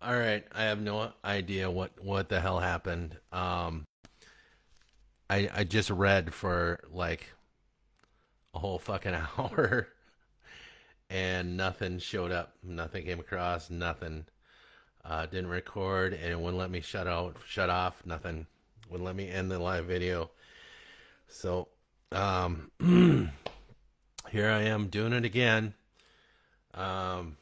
All right, I have no idea what the hell happened. I just read for like a whole fucking hour and nothing showed up. Nothing came across. Nothing. Didn't record and it wouldn't let me shut off. Nothing. Wouldn't let me end the live video. So, um, here I am doing it again. Um,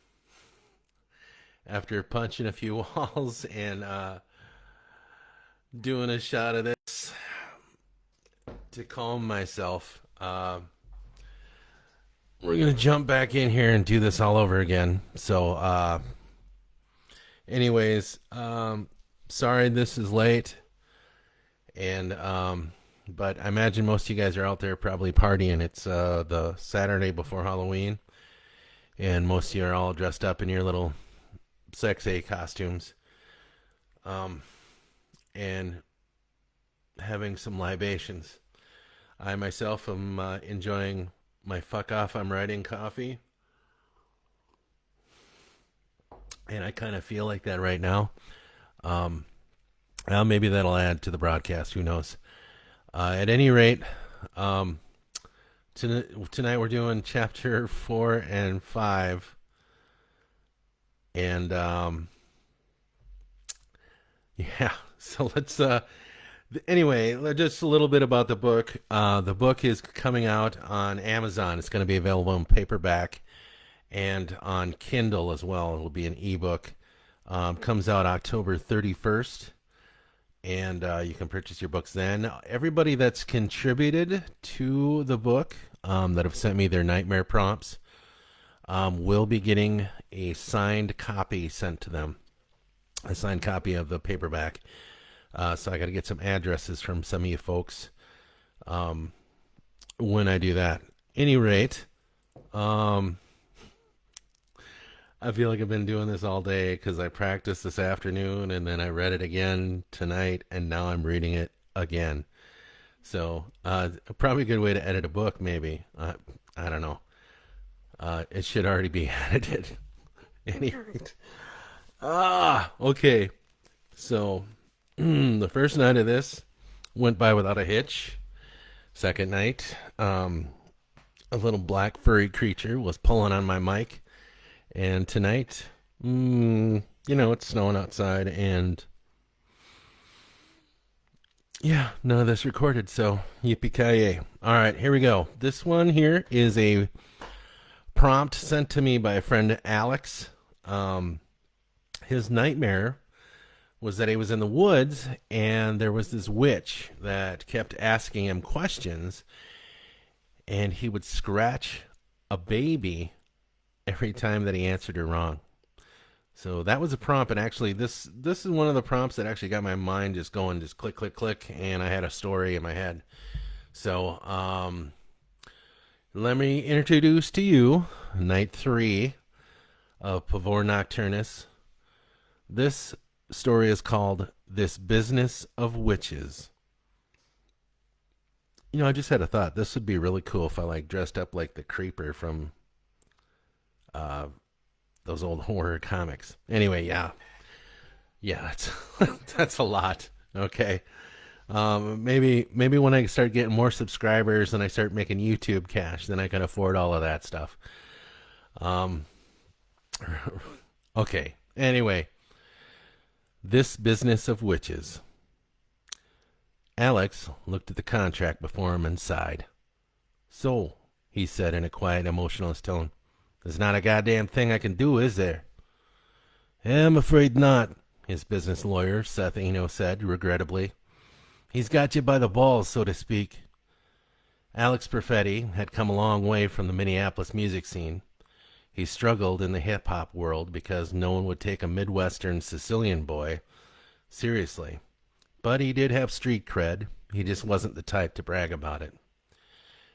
After punching a few walls and doing a shot of this to calm myself. We're gonna jump back in here and do this all over again. So, anyways, sorry this is late, and but I imagine most of you guys are out there probably partying. It's the Saturday before Halloween, and most of you are all dressed up in your little sexy costumes, and having some libations. I myself am enjoying my fuck off I'm writing coffee, and I kind of feel like that right now. Um, well, maybe that'll add to the broadcast. Who knows? At any rate, um, tonight we're doing chapter 4 and 5, and yeah. So let's anyway, just a little bit about the book. The book is coming out on Amazon. It's going to be available in paperback and on Kindle as well. It'll be an ebook. Comes out October 31st, and you can purchase your books then. Everybody that's contributed to the book, that have sent me their nightmare prompts, will be getting a signed copy sent to them, a signed copy of the paperback. So I got to get some addresses from some of you folks when I do that. Any rate, I feel like I've been doing this all day because I practiced this afternoon and then I read it again tonight and now I'm reading it again. So probably a good way to edit a book, maybe. I don't know. It should already be edited. Any rate. Okay. So the first night of this went by without a hitch. Second night, a little black furry creature was pulling on my mic. And tonight, it's snowing outside, and yeah, none of this recorded, so yippee-ki-yay. All right, here we go. This one here is a prompt sent to me by a friend, Alex. His nightmare was that he was in the woods, and there was this witch that kept asking him questions, and he would scratch a baby every time that he answered her wrong. So that was a prompt, and actually this is one of the prompts that actually got my mind just going, just click, click, click, and I had a story in my head. So let me introduce to you night 3 of Pavor Nocturnus. This story is called This Business of Witches. I just had a thought. This would be really cool if I dressed up like the creeper from those old horror comics. Anyway, yeah, that's that's a lot. Okay, maybe when I start getting more subscribers and I start making YouTube cash, then I can afford all of that stuff. Okay. Anyway, this business of witches. Alex looked at the contract before him and sighed. So, he said in a quiet, emotionless tone, there's not a goddamn thing I can do, is there? I'm afraid not, his business lawyer, Seth Eno, said, regrettably. He's got you by the balls, so to speak. Alex Perfetti had come a long way from the Minneapolis music scene. He struggled in the hip-hop world because no one would take a Midwestern Sicilian boy seriously. But he did have street cred. He just wasn't the type to brag about it.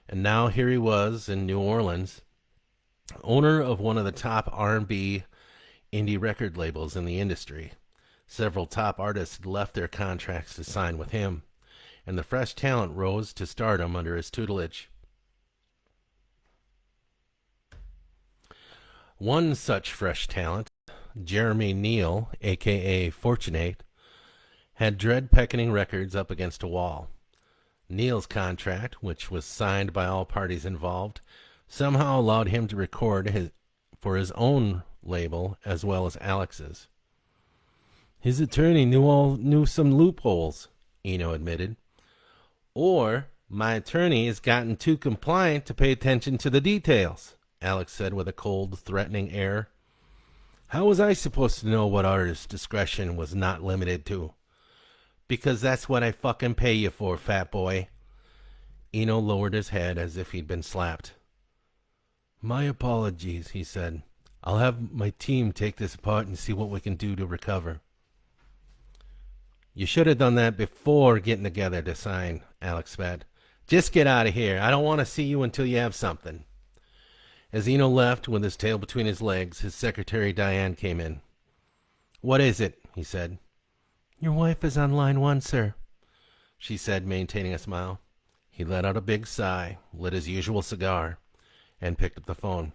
And now here he was in New Orleans, owner of one of the top R&B indie record labels in the industry. Several top artists had left their contracts to sign with him, and the fresh talent rose to stardom under his tutelage. One such fresh talent, Jeremy Neal, a.k.a. Fortunate, had Dread Peckening Records up against a wall. Neal's contract, which was signed by all parties involved, somehow allowed him to record for his own label as well as Alex's. His attorney knew some loopholes, Eno admitted. Or my attorney has gotten too compliant to pay attention to the details, Alex said with a cold, threatening air. How was I supposed to know what artist discretion was not limited to? Because that's what I fucking pay you for, fat boy. Eno lowered his head as if he'd been slapped. My apologies, he said. I'll have my team take this apart and see what we can do to recover. You should have done that before getting together to sign, Alex spat. Just get out of here. I don't want to see you until you have something. As Eno left with his tail between his legs, his secretary Diane came in. What is it? He said. Your wife is on line 1, sir, she said, maintaining a smile. He let out a big sigh, lit his usual cigar, and picked up the phone.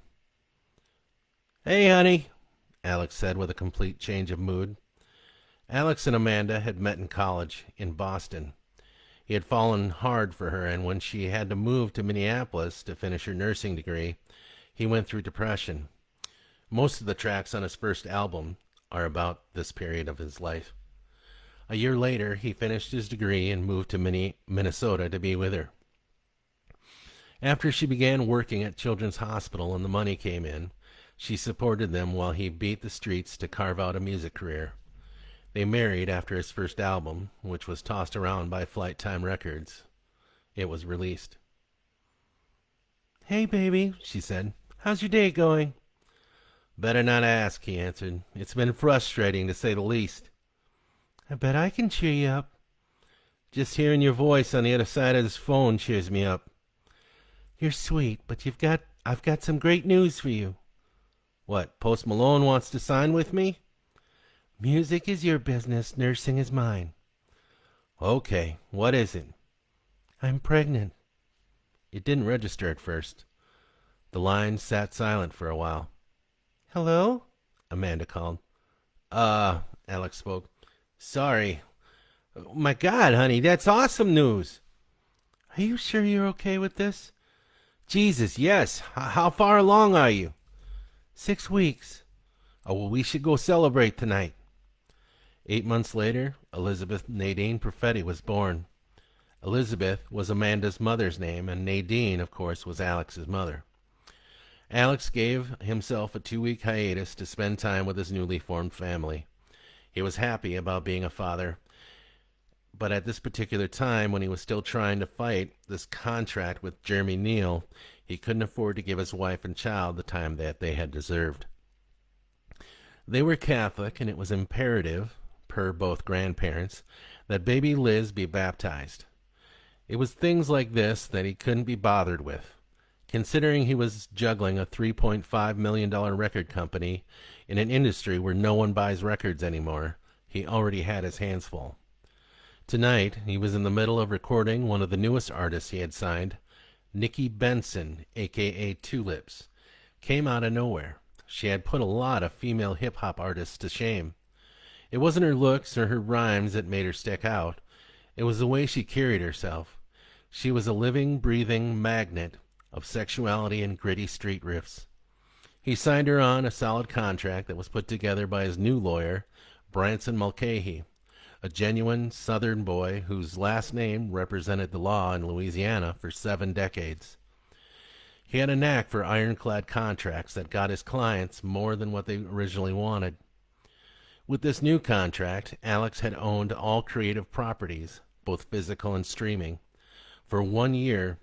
Hey, honey, Alex said with a complete change of mood. Alex and Amanda had met in college in Boston. He had fallen hard for her, and when she had to move to Minneapolis to finish her nursing degree, he went through depression. Most of the tracks on his first album are about this period of his life. A year later, he finished his degree and moved to Minnesota to be with her. After she began working at Children's Hospital and the money came in, she supported them while he beat the streets to carve out a music career. They married after his first album, which was tossed around by Flight Time Records. It was released. Hey, baby, she said. How's your day going? Better not ask, he answered. It's been frustrating, to say the least. I bet I can cheer you up. Just hearing your voice on the other side of this phone cheers me up. You're sweet, but I've got some great news for you. What, Post Malone wants to sign with me? Music is your business, nursing is mine. Okay, what is it? I'm pregnant. It didn't register at first. The line sat silent for a while. Hello? Amanda called. Alex spoke. Sorry. My God, honey, that's awesome news. Are you sure you're okay with this? Jesus, yes. How far along are you? 6 weeks. Oh, well, we should go celebrate tonight. 8 months later, Elizabeth Nadine Perfetti was born. Elizabeth was Amanda's mother's name, and Nadine, of course, was Alex's mother. Alex gave himself a 2-week hiatus to spend time with his newly formed family. He was happy about being a father, but at this particular time, when he was still trying to fight this contract with Jeremy Neal, he couldn't afford to give his wife and child the time that they had deserved. They were Catholic, and it was imperative, per both grandparents, that baby Liz be baptized. It was things like this that he couldn't be bothered with. Considering he was juggling a $3.5 million record company in an industry where no one buys records anymore, he already had his hands full. Tonight, he was in the middle of recording one of the newest artists he had signed. Nikki Benson, a.k.a. Tulips, came out of nowhere. She had put a lot of female hip-hop artists to shame. It wasn't her looks or her rhymes that made her stick out. It was the way she carried herself. She was a living, breathing magnet of sexuality and gritty street riffs. He signed her on a solid contract that was put together by his new lawyer, Branson Mulcahy, a genuine Southern boy whose last name represented the law in Louisiana for 7 decades. He had a knack for ironclad contracts that got his clients more than what they originally wanted. With this new contract, Alex had owned all creative properties, both physical and streaming, for 1 year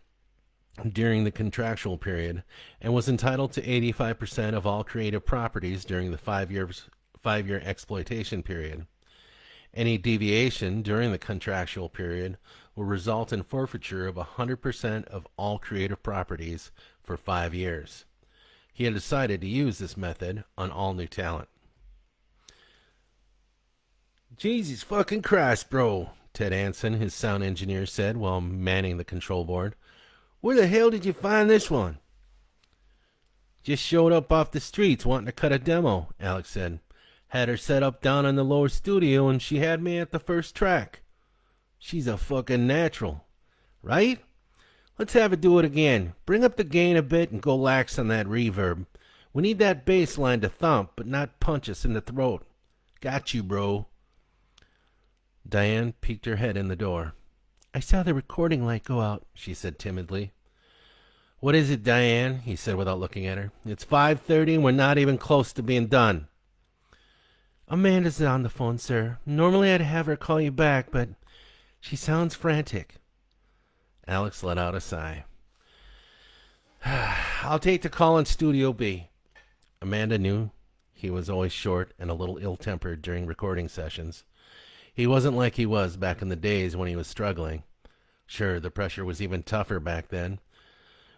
during the contractual period, and was entitled to 85% of all creative properties during the 5-year exploitation period. Any deviation during the contractual period will result in forfeiture of 100% of all creative properties for 5 years. He had decided to use this method on all new talent. Jesus fucking Christ, bro, Ted Anson, his sound engineer, said while manning the control board. Where the hell did you find this one? Just showed up off the streets wanting to cut a demo, Alex said. Had her set up down in the lower studio and she had me at the first track. She's a fucking natural. Right? Let's have her do it again. Bring up the gain a bit and go lax on that reverb. We need that bass line to thump, but not punch us in the throat. Got you, bro. Diane peeked her head in the door. I saw the recording light go out, she said timidly. What is it, Diane? He said without looking at her. It's 5:30 and we're not even close to being done. Amanda's on the phone, sir. Normally I'd have her call you back, but she sounds frantic. Alex let out a sigh. I'll take the call in Studio B. Amanda knew he was always short and a little ill-tempered during recording sessions. He wasn't like he was back in the days when he was struggling. Sure, the pressure was even tougher back then,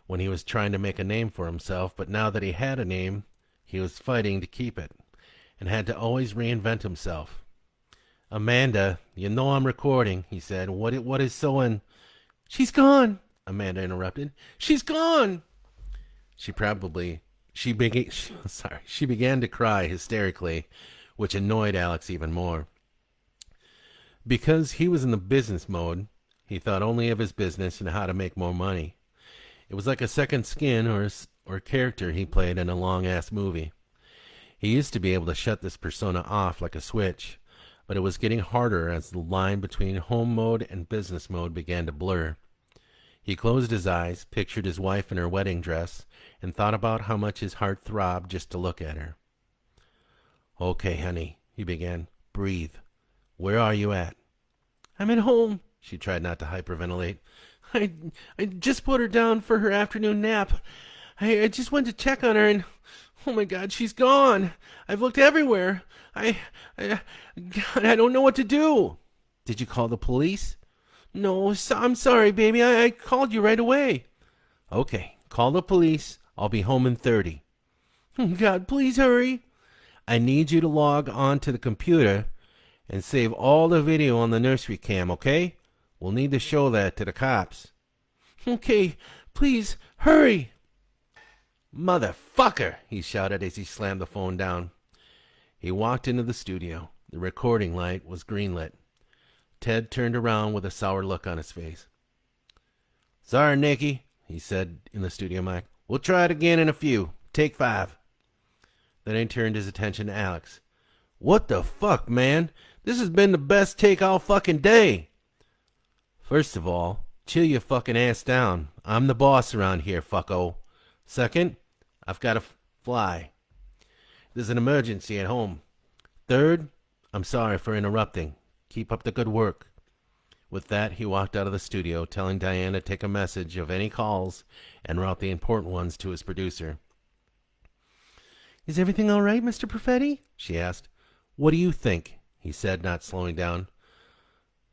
when he was trying to make a name for himself, but now that he had a name, he was fighting to keep it, and had to always reinvent himself. Amanda, you know I'm recording, he said. What is so She's gone, Amanda interrupted. She's gone! She began to cry hysterically, which annoyed Alex even more. Because he was in the business mode, he thought only of his business and how to make more money. It was like a second skin or character he played in a long-ass movie. He used to be able to shut this persona off like a switch, but it was getting harder as the line between home mode and business mode began to blur. He closed his eyes, pictured his wife in her wedding dress, and thought about how much his heart throbbed just to look at her. Okay, honey, he began. Breathe. Where are you at? I'm at home, she tried not to hyperventilate. I just put her down for her afternoon nap. I just went to check on her and... Oh my God, she's gone. I've looked everywhere. God, I don't know what to do. Did you call the police? No, I'm sorry, baby. I called you right away. Okay, call the police. I'll be home in 30. God, please hurry. I need you to log on to the computer and save all the video on the nursery cam, okay? We'll need to show that to the cops. Okay, please, hurry. Motherfucker, he shouted as he slammed the phone down. He walked into the studio. The recording light was greenlit. Ted turned around with a sour look on his face. Sorry, Nicky, he said in the studio mic. We'll try it again in a few. Take 5. Then he turned his attention to Alex. What the fuck, man? This has been the best take all fucking day. First of all, chill your fucking ass down. I'm the boss around here, fucko. Second, I've got to fly. There's an emergency at home. Third, I'm sorry for interrupting. Keep up the good work. With that, he walked out of the studio, telling Diane to take a message of any calls and route the important ones to his producer. Is everything all right, Mr. Perfetti? She asked. What do you think? He said, not slowing down.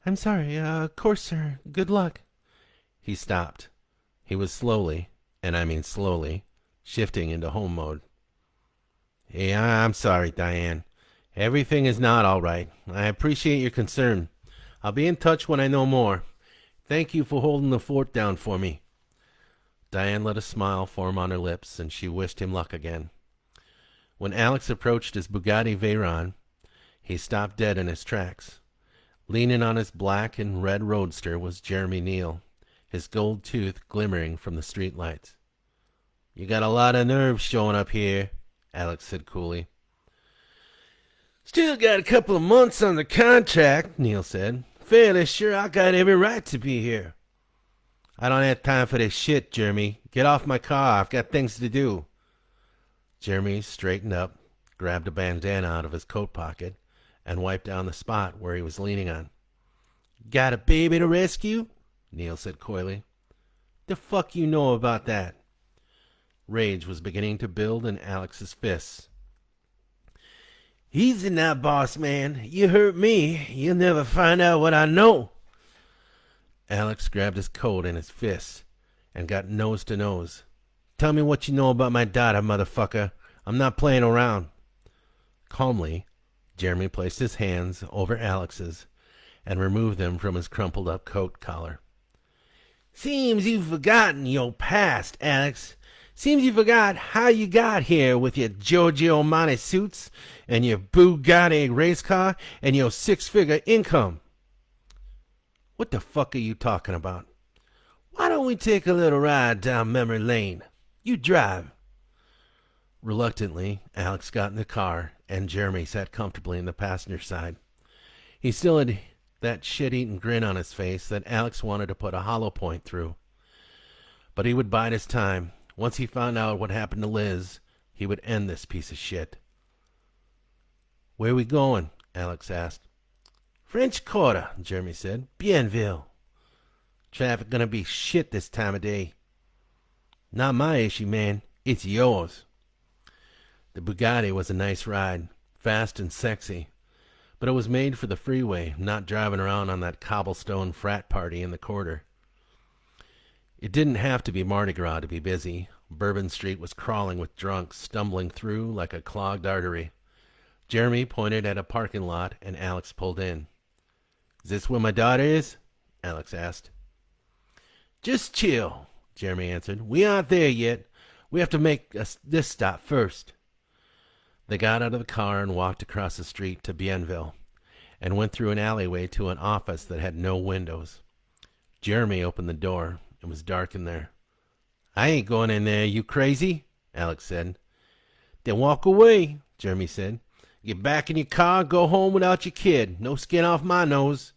I'm sorry. Of course, sir. Good luck. He stopped. He was slowly, and I mean slowly, shifting into home mode. Yeah, I'm sorry, Diane. Everything is not all right. I appreciate your concern. I'll be in touch when I know more. Thank you for holding the fort down for me. Diane let a smile form on her lips, and she wished him luck again. When Alex approached his Bugatti Veyron, he stopped dead in his tracks. Leaning on his black and red roadster was Jeremy Neal, his gold tooth glimmering from the streetlights. You got a lot of nerve showing up here, Alex said coolly. Still got a couple of months on the contract, Neal said. Fairly sure I got every right to be here. I don't have time for this shit, Jeremy. Get off my car. I've got things to do. Jeremy straightened up, grabbed a bandana out of his coat pocket, and wiped down the spot where he was leaning on. Got a baby to rescue? Neal said coyly. The fuck you know about that? Rage was beginning to build in Alex's fists. Easy now, boss man. You hurt me. You'll never find out what I know. Alex grabbed his coat in his fists and got nose to nose. Tell me what you know about my daughter, motherfucker. I'm not playing around. Calmly, Jeremy placed his hands over Alex's and removed them from his crumpled up coat collar. Seems you've forgotten your past, Alex. Seems you forgot how you got here with your Giorgio Armani suits and your Bugatti race car and your six-figure income. What the fuck are you talking about? Why don't we take a little ride down memory lane? You drive. Reluctantly, Alex got in the car, and Jeremy sat comfortably in the passenger side. He still had that shit-eaten grin on his face that Alex wanted to put a hollow point through. But he would bide his time. Once he found out what happened to Liz, he would end this piece of shit. "Where are we going?" Alex asked. "French Quarter," Jeremy said. "Bienville. Traffic gonna be shit this time of day." "Not my issue, man. It's yours." The Bugatti was a nice ride, fast and sexy, but it was made for the freeway, not driving around on that cobblestone frat party in the quarter. It didn't have to be Mardi Gras to be busy. Bourbon Street was crawling with drunks, stumbling through like a clogged artery. Jeremy pointed at a parking lot, and Alex pulled in. "Is this where my daughter is?" Alex asked. "Just chill," Jeremy answered. "We aren't there yet. We have to make this stop first." They got out of the car and walked across the street to Bienville, and went through an alleyway to an office that had no windows. Jeremy opened the door. It was dark in there. "I ain't going in there, you crazy?" Alex said. "Then walk away," Jeremy said. "Get back in your car, go home without your kid. No skin off my nose."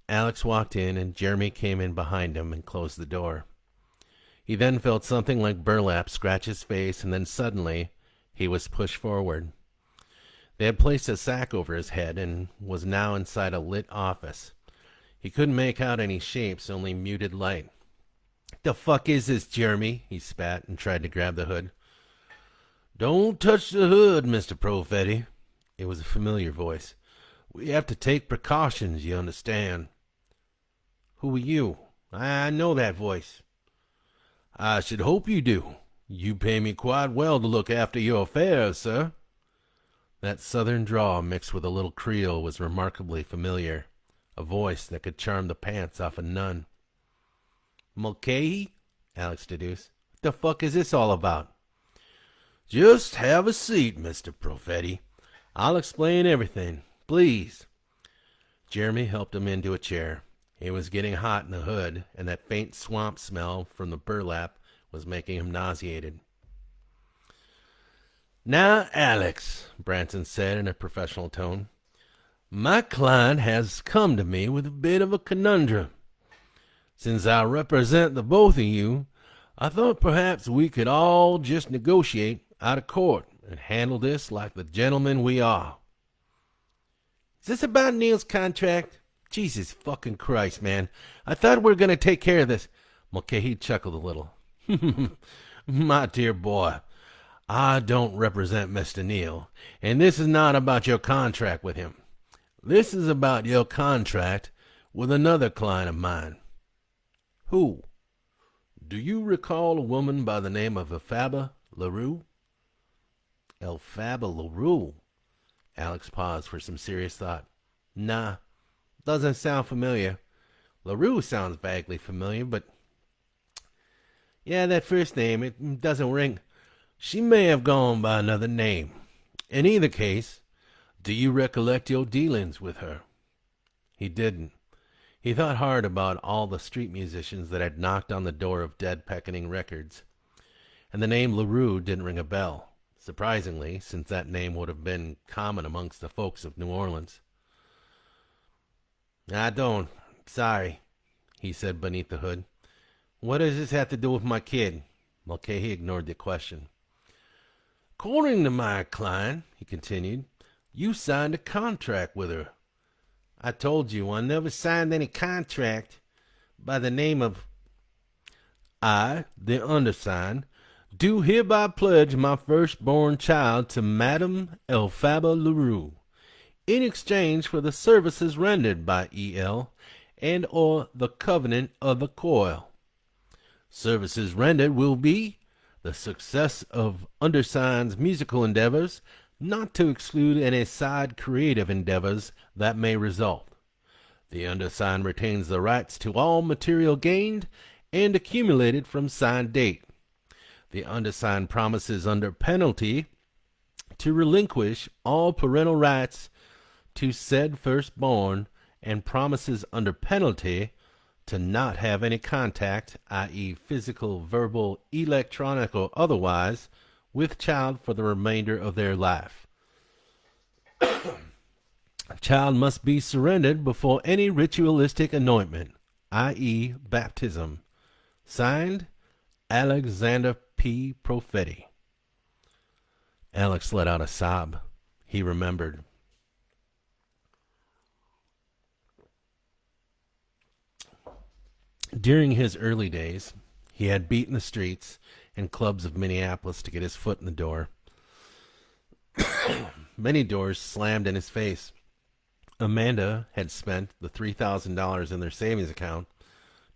Alex walked in, and Jeremy came in behind him and closed the door. He then felt something like burlap scratch his face, and then suddenly he was pushed forward. They had placed a sack over his head and was now inside a lit office. He couldn't make out any shapes, only muted light. "The fuck is this, Jeremy?" He spat and tried to grab the hood. "Don't touch the hood, Mr. Profetti." It was a familiar voice. "We have to take precautions, you understand." "Who are you? I know that voice." "I should hope you do. You pay me quite well to look after your affairs, sir." That southern drawl mixed with a little Creole was remarkably familiar. A voice that could charm the pants off a nun. "Mulcahy?" Alex deduced. "What the fuck is this all about?" "Just have a seat, Mr. Profetti. I'll explain everything. Please." Jeremy helped him into a chair. It was getting hot in the hood, and that faint swamp smell from the burlap was making him nauseated. "Now, Alex," Branson said in a professional tone, "my client has come to me with a bit of a conundrum. Since I represent the both of you, I thought perhaps we could all just negotiate out of court and handle this like the gentlemen we are." "Is this about Neil's contract? Jesus fucking Christ, man. I thought we were going to take care of this." Mulcahy chuckled a little. "My dear boy, I don't represent Mr. Neil, and this is not about your contract with him. This is about your contract with another client of mine." "Who?" "Do you recall a woman by the name of Elphaba LaRue?" "Elphaba LaRue?" Alex paused for some serious thought. "Nah, doesn't sound familiar. LaRue sounds vaguely familiar, but yeah, that first name, it doesn't ring. She may have gone by another name. In either case, do you recollect your dealings with her?" He didn't. He thought hard about all the street musicians that had knocked on the door of Dead Peckening Records, and the name LaRue didn't ring a bell, surprisingly, since that name would have been common amongst the folks of New Orleans. "I don't. Sorry," he said beneath the hood. "What does this have to do with my kid?" Mulcahy ignored the question. "According to my client," he continued, "you signed a contract with her." "I told you I never signed any contract by the name of—" "I, the undersigned, do hereby pledge my firstborn child to Madame Elphaba LaRue, in exchange for the services rendered by E.L. and or the covenant of the coil. Services rendered will be the success of undersigned's musical endeavors, not to exclude any side creative endeavors that may result. The undersigned retains the rights to all material gained and accumulated from signed date. The undersigned promises under penalty to relinquish all parental rights to said firstborn and promises under penalty to not have any contact, i.e., physical, verbal, electronic, or otherwise, with child for the remainder of their life. Child must be surrendered before any ritualistic anointment, i.e., baptism. Signed, Alexander P. Profetti. Alex let out a sob. He remembered. During his early days, he had beaten the streets and clubs of Minneapolis to get his foot in the door. Many doors slammed in his face. Amanda had spent the $3,000 in their savings account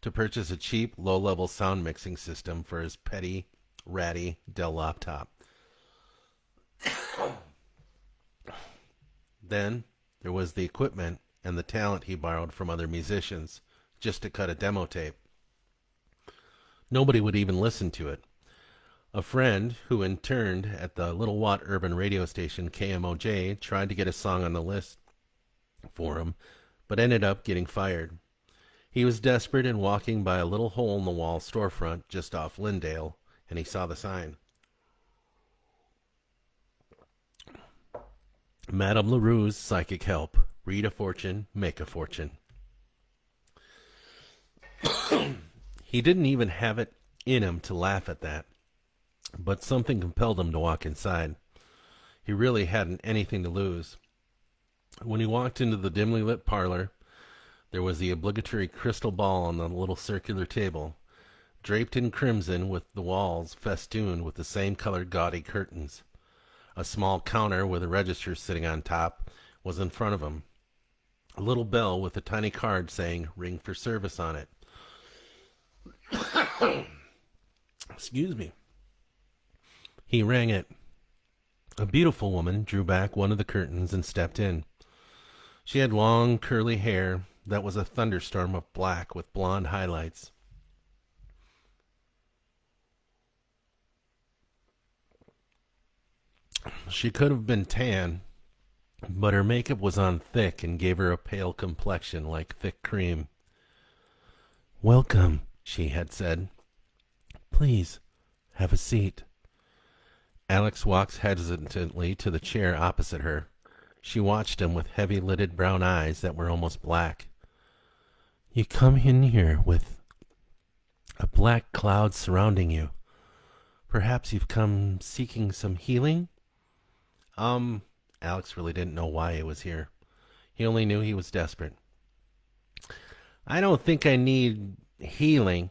to purchase a cheap, low-level sound mixing system for his petty, ratty Dell laptop. Then there was the equipment and the talent he borrowed from other musicians just to cut a demo tape. Nobody would even listen to it. A friend who interned at the Little Watt urban radio station KMOJ tried to get a song on the list for him, but ended up getting fired. He was desperate and walking by a little hole-in-the-wall storefront just off Lyndale, and he saw the sign. Madame LaRue's Psychic Help. Read a fortune, make a fortune. He didn't even have it in him to laugh at that, but something compelled him to walk inside. He really hadn't anything to lose. When he walked into the dimly lit parlor, there was the obligatory crystal ball on the little circular table, draped in crimson with the walls festooned with the same colored gaudy curtains. A small counter with a register sitting on top was in front of him. A little bell with a tiny card saying, "Ring for service" on it. Excuse me. He rang it. A beautiful woman drew back one of the curtains and stepped in. She had long, curly hair that was a thunderstorm of black with blonde highlights. She could have been tan, but her makeup was on thick and gave her a pale complexion like thick cream. "Welcome," she had said. "Please, have a seat." Alex walked hesitantly to the chair opposite her. She watched him with heavy-lidded brown eyes that were almost black. "You come in here with a black cloud surrounding you. Perhaps you've come seeking some healing?" Alex really didn't know why he was here. He only knew he was desperate. "I don't think I need healing."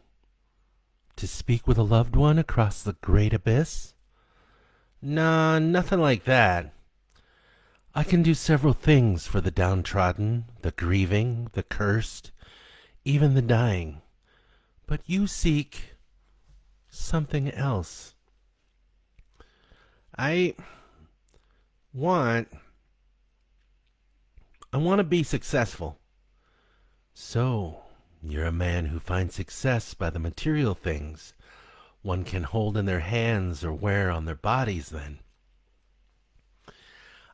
"To speak with a loved one across the great abyss?" "Nah, nothing like that." "I can do several things for the downtrodden, the grieving, the cursed, even the dying. But you seek something else." I want to be successful." "So, you're a man who finds success by the material things one can hold in their hands or wear on their bodies, then?"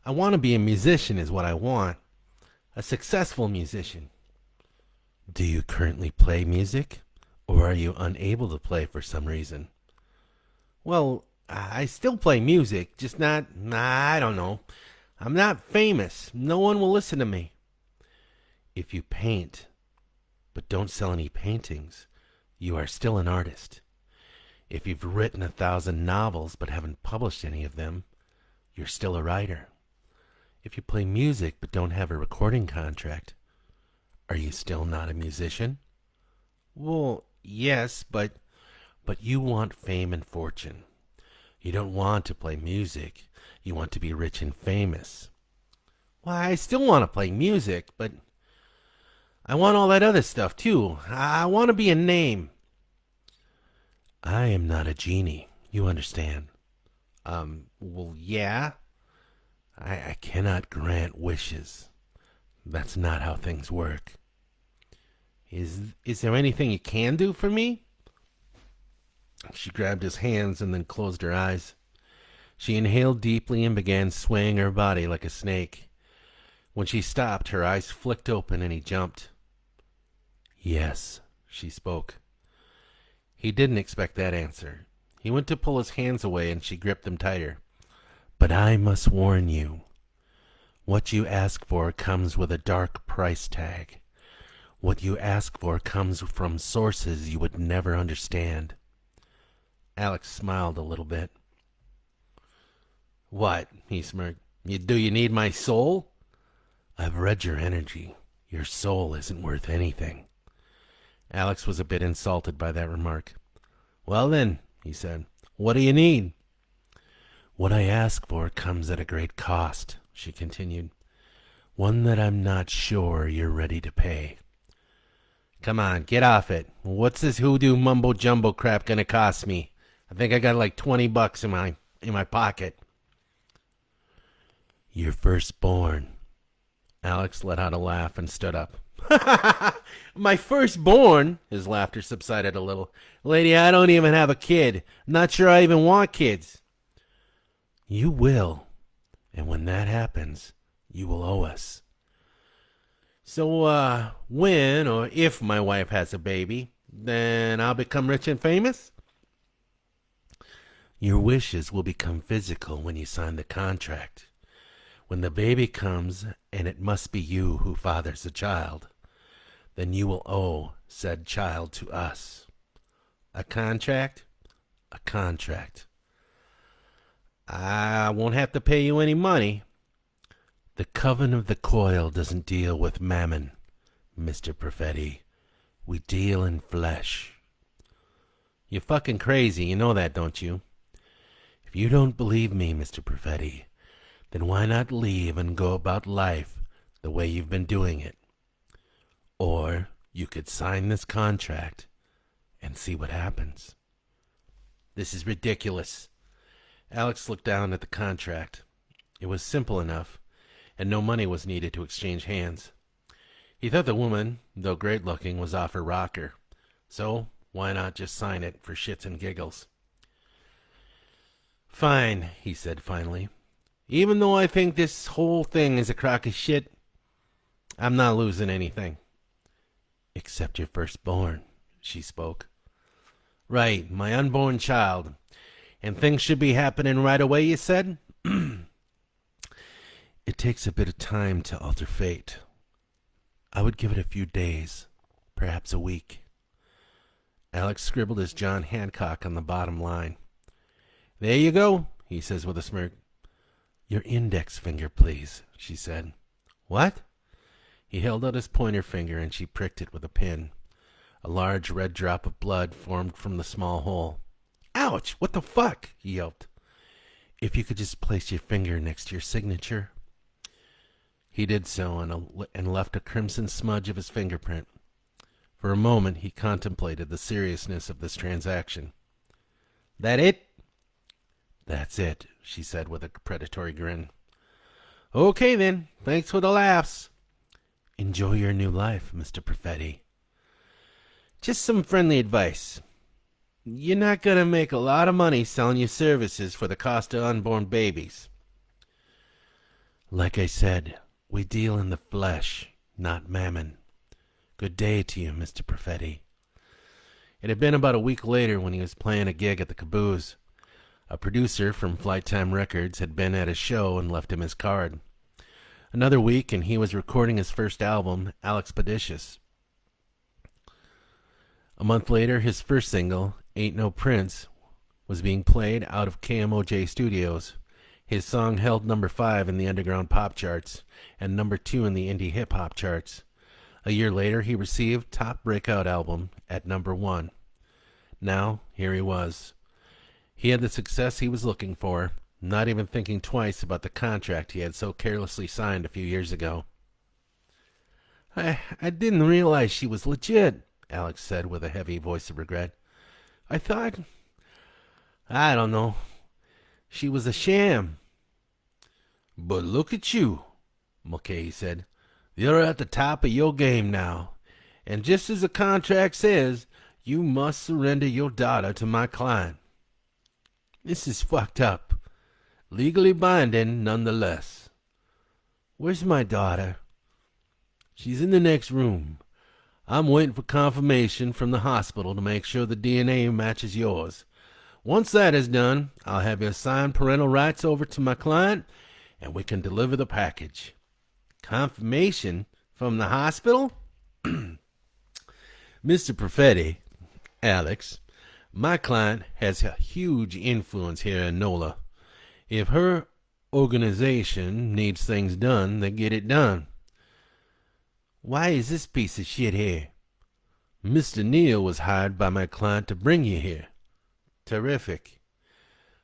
"I want to be a musician is what I want. A successful musician." "Do you currently play music, or are you unable to play for some reason?" "Well, I still play music, just not, I don't know. I'm not famous. No one will listen to me." "If you paint, but don't sell any paintings, you are still an artist. If you've written 1,000 novels but haven't published any of them, you're still a writer. If you play music but don't have a recording contract, are you still not a musician?" "Well, yes, but you want fame and fortune. You don't want to play music. You want to be rich and famous." "Why, I still want to play music, but I want all that other stuff, too. I want to be a name." "I am not a genie, you understand." Well, yeah. I cannot grant wishes. That's not how things work." Is there anything you can do for me?" She grabbed his hands and then closed her eyes. She inhaled deeply and began swaying her body like a snake. When she stopped, her eyes flicked open and he jumped. "Yes," she spoke. He didn't expect that answer. He went to pull his hands away and she gripped them tighter. "But I must warn you. What you ask for comes with a dark price tag. What you ask for comes from sources you would never understand." Alex smiled a little bit. "What?" he smirked. Do you need my soul?" "I've read your energy. Your soul isn't worth anything." Alex was a bit insulted by that remark. "Well then," he said, "what do you need?" "What I ask for comes at a great cost," she continued. "One that I'm not sure you're ready to pay." "Come on, get off it. What's this hoodoo mumbo jumbo crap gonna cost me? I think I got like $20 in my pocket." "Your firstborn." Alex let out a laugh and stood up. "My firstborn?" His laughter subsided a little. "Lady, I don't even have a kid. Not sure I even want kids." "You will. And when that happens, you will owe us." "So, when or if my wife has a baby, then I'll become rich and famous?" "Your wishes will become physical when you sign the contract. When the baby comes, and it must be you who fathers the child, then you will owe said child to us." "A contract?" "A contract." "I won't have to pay you any money." "The coven of the coil doesn't deal with mammon, Mr. Perfetti. We deal in flesh." "You're fucking crazy, you know that, don't you?" "If you don't believe me, Mr. Perfetti, then why not leave and go about life the way you've been doing it? Or you could sign this contract and see what happens." "This is ridiculous." Alex looked down at the contract. It was simple enough, and no money was needed to exchange hands. He thought the woman, though great-looking, was off her rocker. So why not just sign it for shits and giggles? "Fine," he said finally. "Even though I think this whole thing is a crock of shit, I'm not losing anything." "Except your firstborn," she spoke. "Right, my unborn child. And things should be happening right away, you said?" "It takes a bit of time to alter fate. I would give it a few days, perhaps a week." Alex scribbled his John Hancock on the bottom line. "There you go," he says with a smirk. "Your index finger, please," she said. "What?" He held out his pointer finger and she pricked it with a pin. A large red drop of blood formed from the small hole. "Ouch! What the fuck?" he yelped. "If you could just place your finger next to your signature." He did so and left a crimson smudge of his fingerprint. For a moment he contemplated the seriousness of this transaction. "That it?" "That's it," she said with a predatory grin. "Okay then, thanks for the laughs." "Enjoy your new life, Mr. Perfetti." "Just some friendly advice. You're not going to make a lot of money selling your services for the cost of unborn babies." "Like I said, we deal in the flesh, not mammon. Good day to you, Mr. Perfetti." It had been about a week later when he was playing a gig at the Caboose. A producer from Flight Time Records had been at his show and left him his card. Another week and he was recording his first album, Alexpeditious. A month later, his first single, Ain't No Prince, was being played out of KMOJ Studios. His song held number 5 in the underground pop charts and number 2 in the indie hip-hop charts. A year later, he received Top Breakout Album at number 1. Now, here he was. He had the success he was looking for, not even thinking twice about the contract he had so carelessly signed a few years ago. I didn't realize she was legit," Alex said with a heavy voice of regret. "I thought, I don't know, she was a sham." "But look at you," Mulcahy said. "You're at the top of your game now. And just as the contract says, You must surrender your daughter to my client. This is fucked up. Legally binding, nonetheless. Where's my daughter? She's in the next room. I'm waiting for confirmation from the hospital to make sure the DNA matches yours. Once that is done, I'll have you sign parental rights over to my client, and we can deliver the package. Confirmation from the hospital? Mr. Perfetti, Alex, my client has a huge influence here in NOLA. If her organization needs things done, they get it done. Why is this piece of shit here? Mr. Neal was hired by my client to bring you here. Terrific.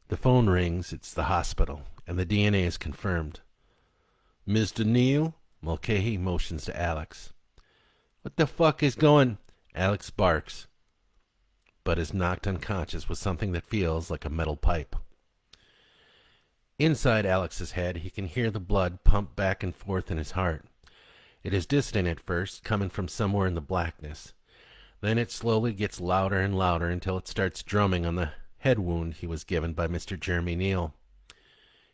The phone rings. It's the hospital, and the DNA is confirmed. Mr. Neal? Mulcahy motions to Alex. What the fuck is going... Alex barks, but is knocked unconscious with something that feels like a metal pipe. Inside Alex's head, he can hear the blood pump back and forth in his heart. It is distant at first, coming from somewhere in the blackness. Then it slowly gets louder and louder until it starts drumming on the head wound he was given by Mr. Jeremy Neal.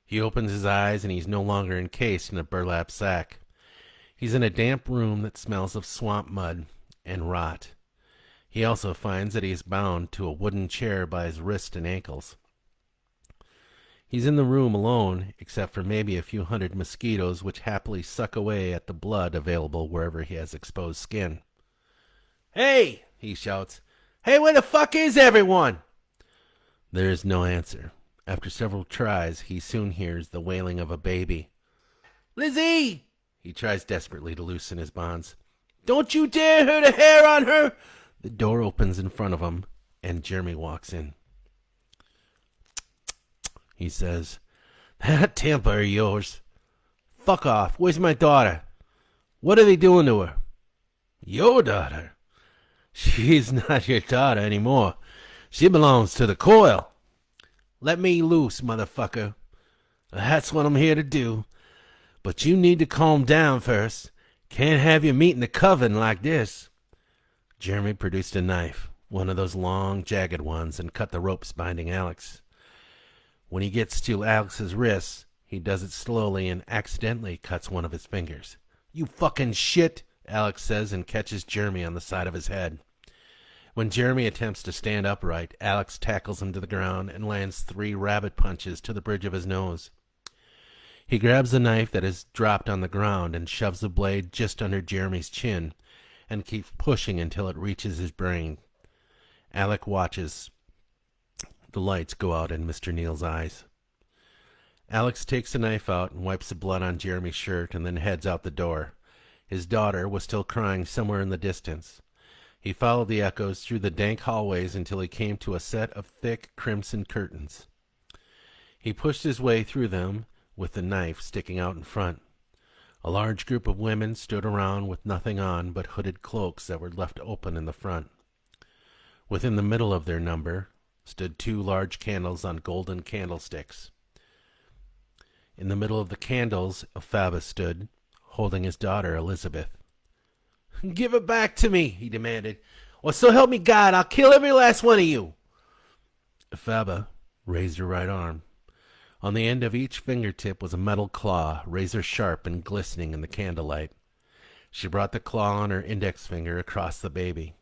He opens his eyes, and he's no longer encased in a burlap sack. He's in a damp room that smells of swamp mud and rot. He also finds that he is bound to a wooden chair by his wrists and ankles. He's in the room alone, except for maybe a few hundred mosquitoes which happily suck away at the blood available wherever he has exposed skin. "Hey!" he shouts. "Hey, where the fuck is everyone?" There is no answer. After several tries, he soon hears the wailing of a baby. "Lizzie!" He tries desperately to loosen his bonds. "Don't you dare hurt a hair on her!" The door opens in front of him, and Jeremy walks in. He says, "That temper of yours. Fuck off. Where's my daughter? What are they doing to her?" "Your daughter? She's not your daughter anymore. She belongs to the coil." "Let me loose, motherfucker." "That's what I'm here to do. But you need to calm down first. Can't have you meeting the coven like this." Jeremy produced a knife, one of those long, jagged ones, and cut the ropes binding Alex. When he gets to Alex's wrists, he does it slowly and accidentally cuts one of his fingers. "You fucking shit," Alex says, and catches Jeremy on the side of his head. When Jeremy attempts to stand upright, Alex tackles him to the ground and lands 3 rabbit punches to the bridge of his nose. He grabs the knife that is dropped on the ground and shoves the blade just under Jeremy's chin and keeps pushing until it reaches his brain. Alec watches. The lights go out in Mr. Neal's eyes. Alex takes the knife out and wipes the blood on Jeremy's shirt and then heads out the door. His daughter was still crying somewhere in the distance. He followed the echoes through the dank hallways until he came to a set of thick crimson curtains. He pushed his way through them with the knife sticking out in front. A large group of women stood around with nothing on but hooded cloaks that were left open in the front. Within the middle of their number stood 2 large candles on golden candlesticks. In the middle of the candles, Elphaba stood, holding his daughter, Elizabeth. "Give it back to me," he demanded, "or so help me God, I'll kill every last one of you." Elphaba raised her right arm. On the end of each fingertip was a metal claw, razor sharp and glistening in the candlelight. She brought the claw on her index finger across the baby.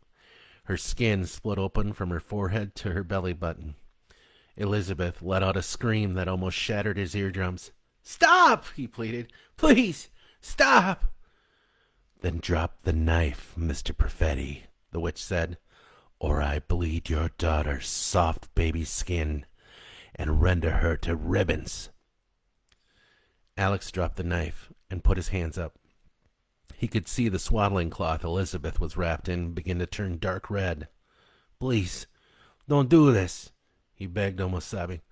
Her skin split open from her forehead to her belly button. Elizabeth let out a scream that almost shattered his eardrums. "Stop!" he pleaded. "Please, stop!" "Then drop the knife, Mr. Perfetti," the witch said, "or I bleed your daughter's soft baby skin and render her to ribbons." Alex dropped the knife and put his hands up. He could see the swaddling cloth Elizabeth was wrapped in begin to turn dark red. "Please, don't do this," he begged, almost sobbing.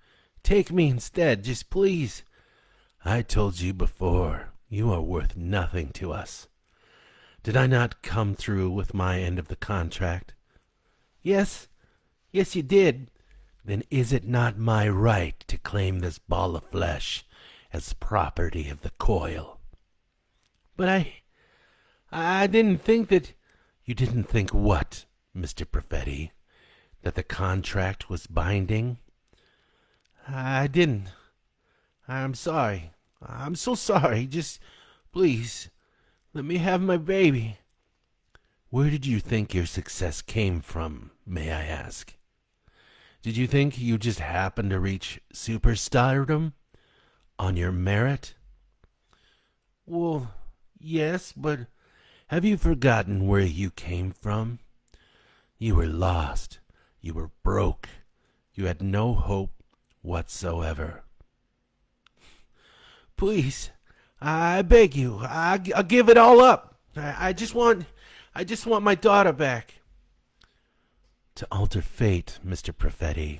"Take me instead, just please." "I told you before, you are worth nothing to us. Did I not come through with my end of the contract?" Yes, you did." "Then is it not my right to claim this ball of flesh as property of the coil?" "But I didn't think that—" "You didn't think what, Mr. Perfetti, that the contract was binding? I didn't. I'm sorry. I'm so sorry. Just, please, let me have my baby. Where did you think your success came from, may I ask? Did you think you just happened to reach superstardom on your merit? Well, yes, but have you forgotten where you came from? You were lost. You were broke. You had no hope whatsoever. Please, I beg you, I'll give it all up. I just want my daughter back. To alter fate, Mr. Perfetti,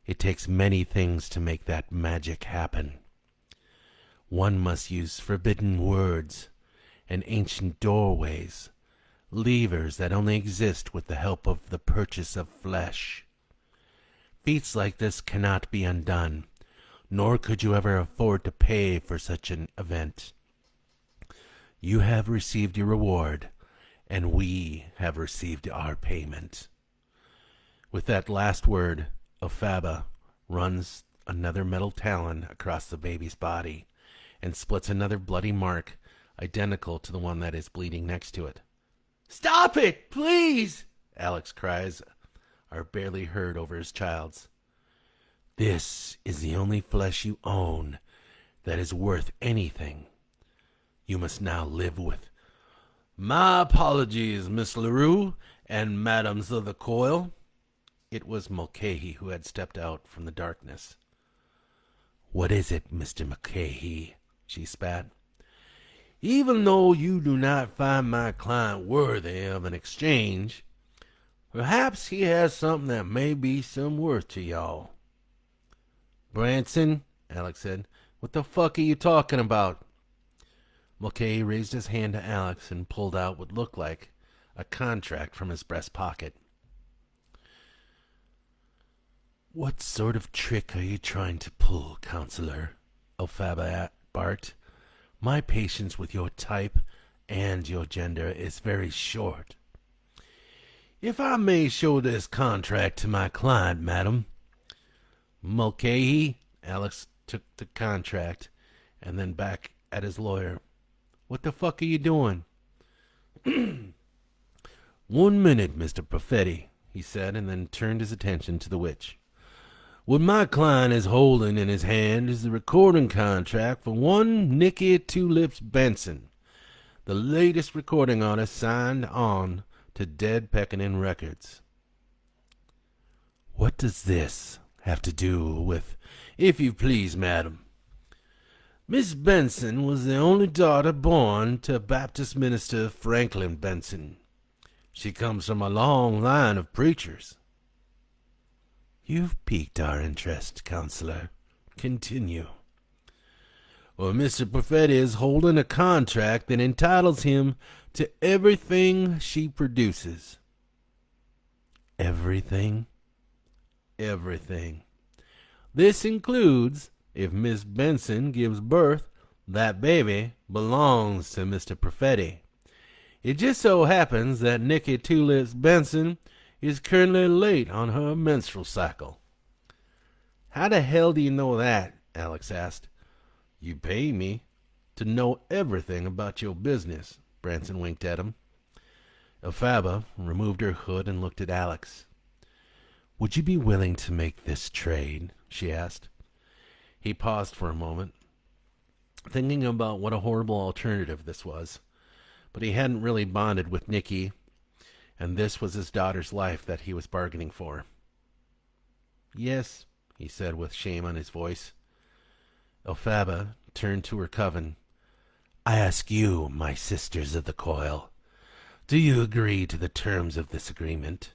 it takes many things to make that magic happen. One must use forbidden words and ancient doorways, levers that only exist with the help of the purchase of flesh. Feats like this cannot be undone, nor could you ever afford to pay for such an event. You have received your reward, and we have received our payment. With that last word, Elphaba runs another metal talon across the baby's body and splits another bloody mark identical to the one that is bleeding next to it. Stop it, please! Alex cries are barely heard over his child's. This is the only flesh you own that is worth anything. You must now live with. My apologies, Miss LaRue and Madams of the Coil. It was Mulcahy who had stepped out from the darkness. What is it, Mr. Mulcahy? She spat. Even though you do not find my client worthy of an exchange, perhaps he has something that may be some worth to y'all. Branson, Alex said, what the fuck are you talking about? Mulcahy raised his hand to Alex and pulled out what looked like a contract from his breast pocket. What sort of trick are you trying to pull, counselor? Elphaba barked. My patience with your type and your gender is very short. If I may show this contract to my client, madam. Mulcahy, Alex took the contract and then back at his lawyer. What the fuck are you doing? 1 minute, Mr. Perfetti, he said, and then turned his attention to the witch. What my client is holding in his hand is the recording contract for one Nicky Two Lips Benson, the latest recording artist signed on to Dead Peckanin Records. What does this have to do with, if you please, madam? Miss Benson was the only daughter born to Baptist minister Franklin Benson. She comes from a long line of preachers. You've piqued our interest, counselor. Continue. Well, Mr. Perfetti is holding a contract that entitles him to everything she produces. Everything? Everything. This includes, if Miss Benson gives birth, that baby belongs to Mr. Perfetti. It just so happens that Nicky Two Lips Benson is currently late on her menstrual cycle. How the hell do you know that? Alex asked. You pay me to know everything about your business, Branson winked at him. Elphaba removed her hood and looked at Alex. Would you be willing to make this trade? She asked. He paused for a moment, thinking about what a horrible alternative this was, but he hadn't really bonded with Nicky, and this was his daughter's life that he was bargaining for. Yes, he said with shame on his voice. Elphaba turned to her coven. I ask you, my sisters of the coil, do you agree to the terms of this agreement?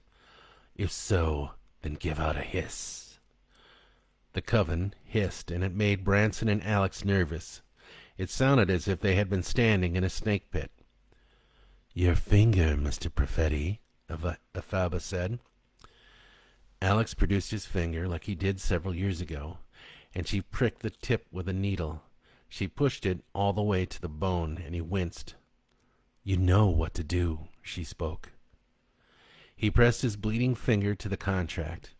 If so, then give out a hiss. The coven hissed, and it made Branson and Alex nervous. It sounded as if they had been standing in a snake pit. Your finger, Mr. Perfetti, Elphaba said. Alex produced his finger like he did several years ago, and she pricked the tip with a needle. She pushed it all the way to the bone, and he winced. You know what to do, she spoke. He pressed his bleeding finger to the contract.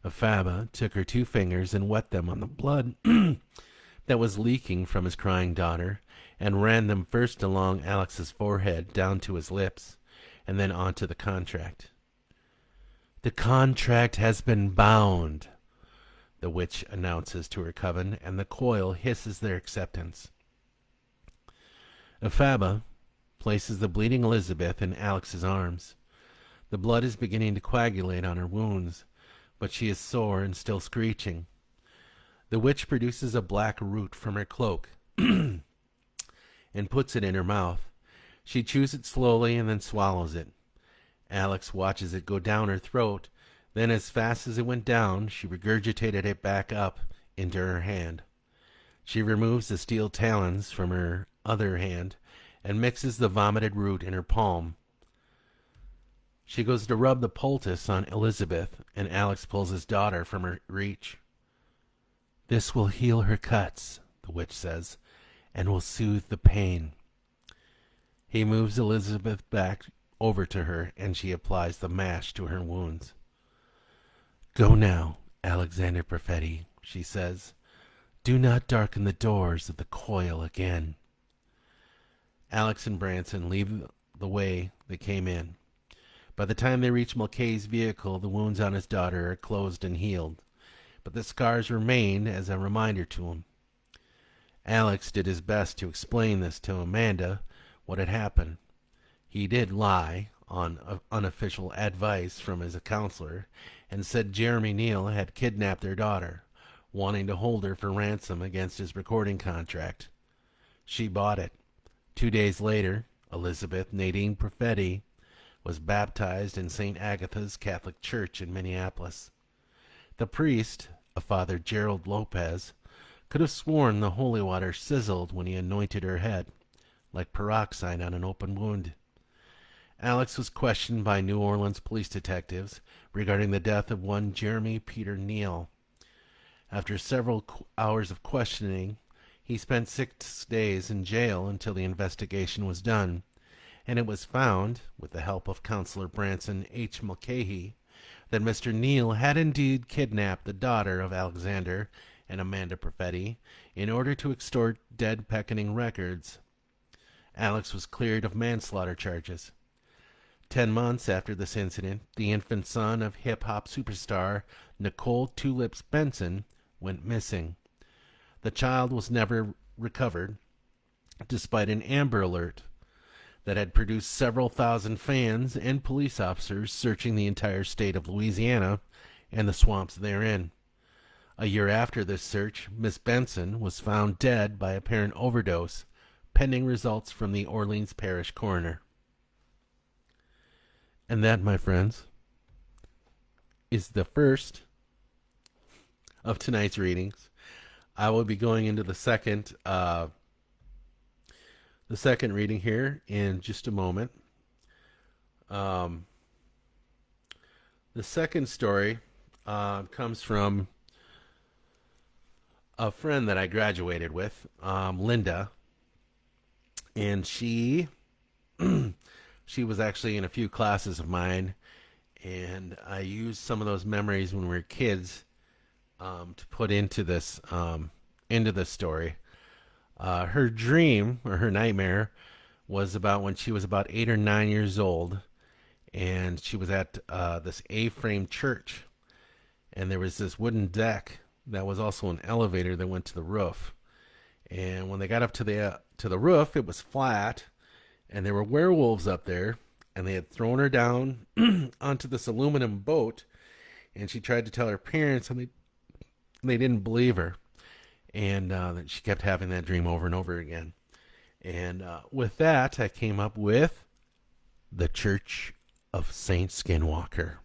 Afaba took her 2 fingers and wet them on the blood that was leaking from his crying daughter, and ran them first along Alex's forehead down to his lips, and then onto the contract. "The contract has been bound," the witch announces to her coven, and the coil hisses their acceptance. Afaba places the bleeding Elizabeth in Alex's arms. The blood is beginning to coagulate on her wounds, but she is sore and still screeching. The witch produces a black root from her cloak and puts it in her mouth. She chews it slowly and then swallows it. Alex watches it go down her throat. Then, as fast as it went down, she regurgitated it back up into her hand. She removes the steel talons from her other hand and mixes the vomited root in her palm. She goes to rub the poultice on Elizabeth, and Alex pulls his daughter from her reach. "This will heal her cuts," the witch says, "and will soothe the pain." He moves Elizabeth back over to her, and she applies the mash to her wounds. "Go now, Alexander Perfetti," she says. "Do not darken the doors of the coil again." Alex and Branson leave the way they came in. By the time they reach Mulcahy's vehicle, the wounds on his daughter are closed and healed, but the scars remain as a reminder to him. Alex did his best to explain this to Amanda, what had happened. He did lie on unofficial advice from his counselor and said Jeremy Neal had kidnapped their daughter, wanting to hold her for ransom against his recording contract. She bought it. 2 days later, Elizabeth Nadine Perfetti was baptized in St. Agatha's Catholic Church in Minneapolis. The priest, a Father Gerald Lopez, could have sworn the holy water sizzled when he anointed her head, like peroxide on an open wound. Alex was questioned by New Orleans police detectives regarding the death of one Jeremy Peter Neal. After several hours of questioning, he spent 6 days in jail until the investigation was done, and it was found, with the help of Counselor Branson H. Mulcahy, that Mr. Neal had indeed kidnapped the daughter of Alexander and Amanda Perfetti in order to extort dead Peckening records. Alex was cleared of manslaughter charges. 10 months after this incident, the infant son of hip-hop superstar Nicole Tulips Benson went missing. The child was never recovered, despite an Amber Alert that had produced several thousand fans and police officers searching the entire state of Louisiana and the swamps therein. A year after this search, Miss Benson was found dead by apparent overdose, pending results from the Orleans Parish coroner. And that, my friends, is the first of tonight's readings. I will be going into the second reading here in just a moment. The second story comes from a friend that I graduated with, Linda, and she was actually in a few classes of mine, and I used some of those memories when we were kids to put into this story. Her dream, or her nightmare, was about when she was about 8 or 9 years old, and she was at this A-frame church, and there was this wooden deck that was also an elevator that went to the roof. And when they got up to the roof, it was flat, and there were werewolves up there, and they had thrown her down onto this aluminum boat, and she tried to tell her parents, and they didn't believe her. And she kept having that dream over and over again. And with that, I came up with the Church of Saint Skinwalker.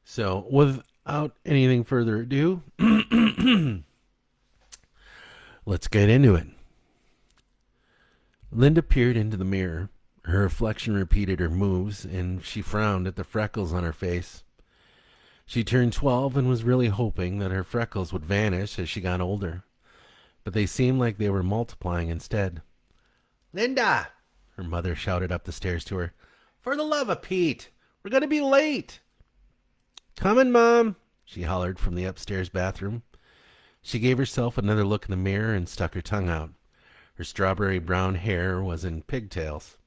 So, without anything further ado, let's get into it. Linda peered into the mirror. Her reflection repeated her moves, and she frowned at the freckles on her face. She turned 12 and was really hoping that her freckles would vanish as she got older, but they seemed like they were multiplying instead. "Linda!" her mother shouted up the stairs to her. "For the love of Pete, We're going to be late. Coming, Mom, she hollered from the upstairs bathroom. She gave herself another look in the mirror and stuck her tongue out. Her strawberry brown hair was in pigtails.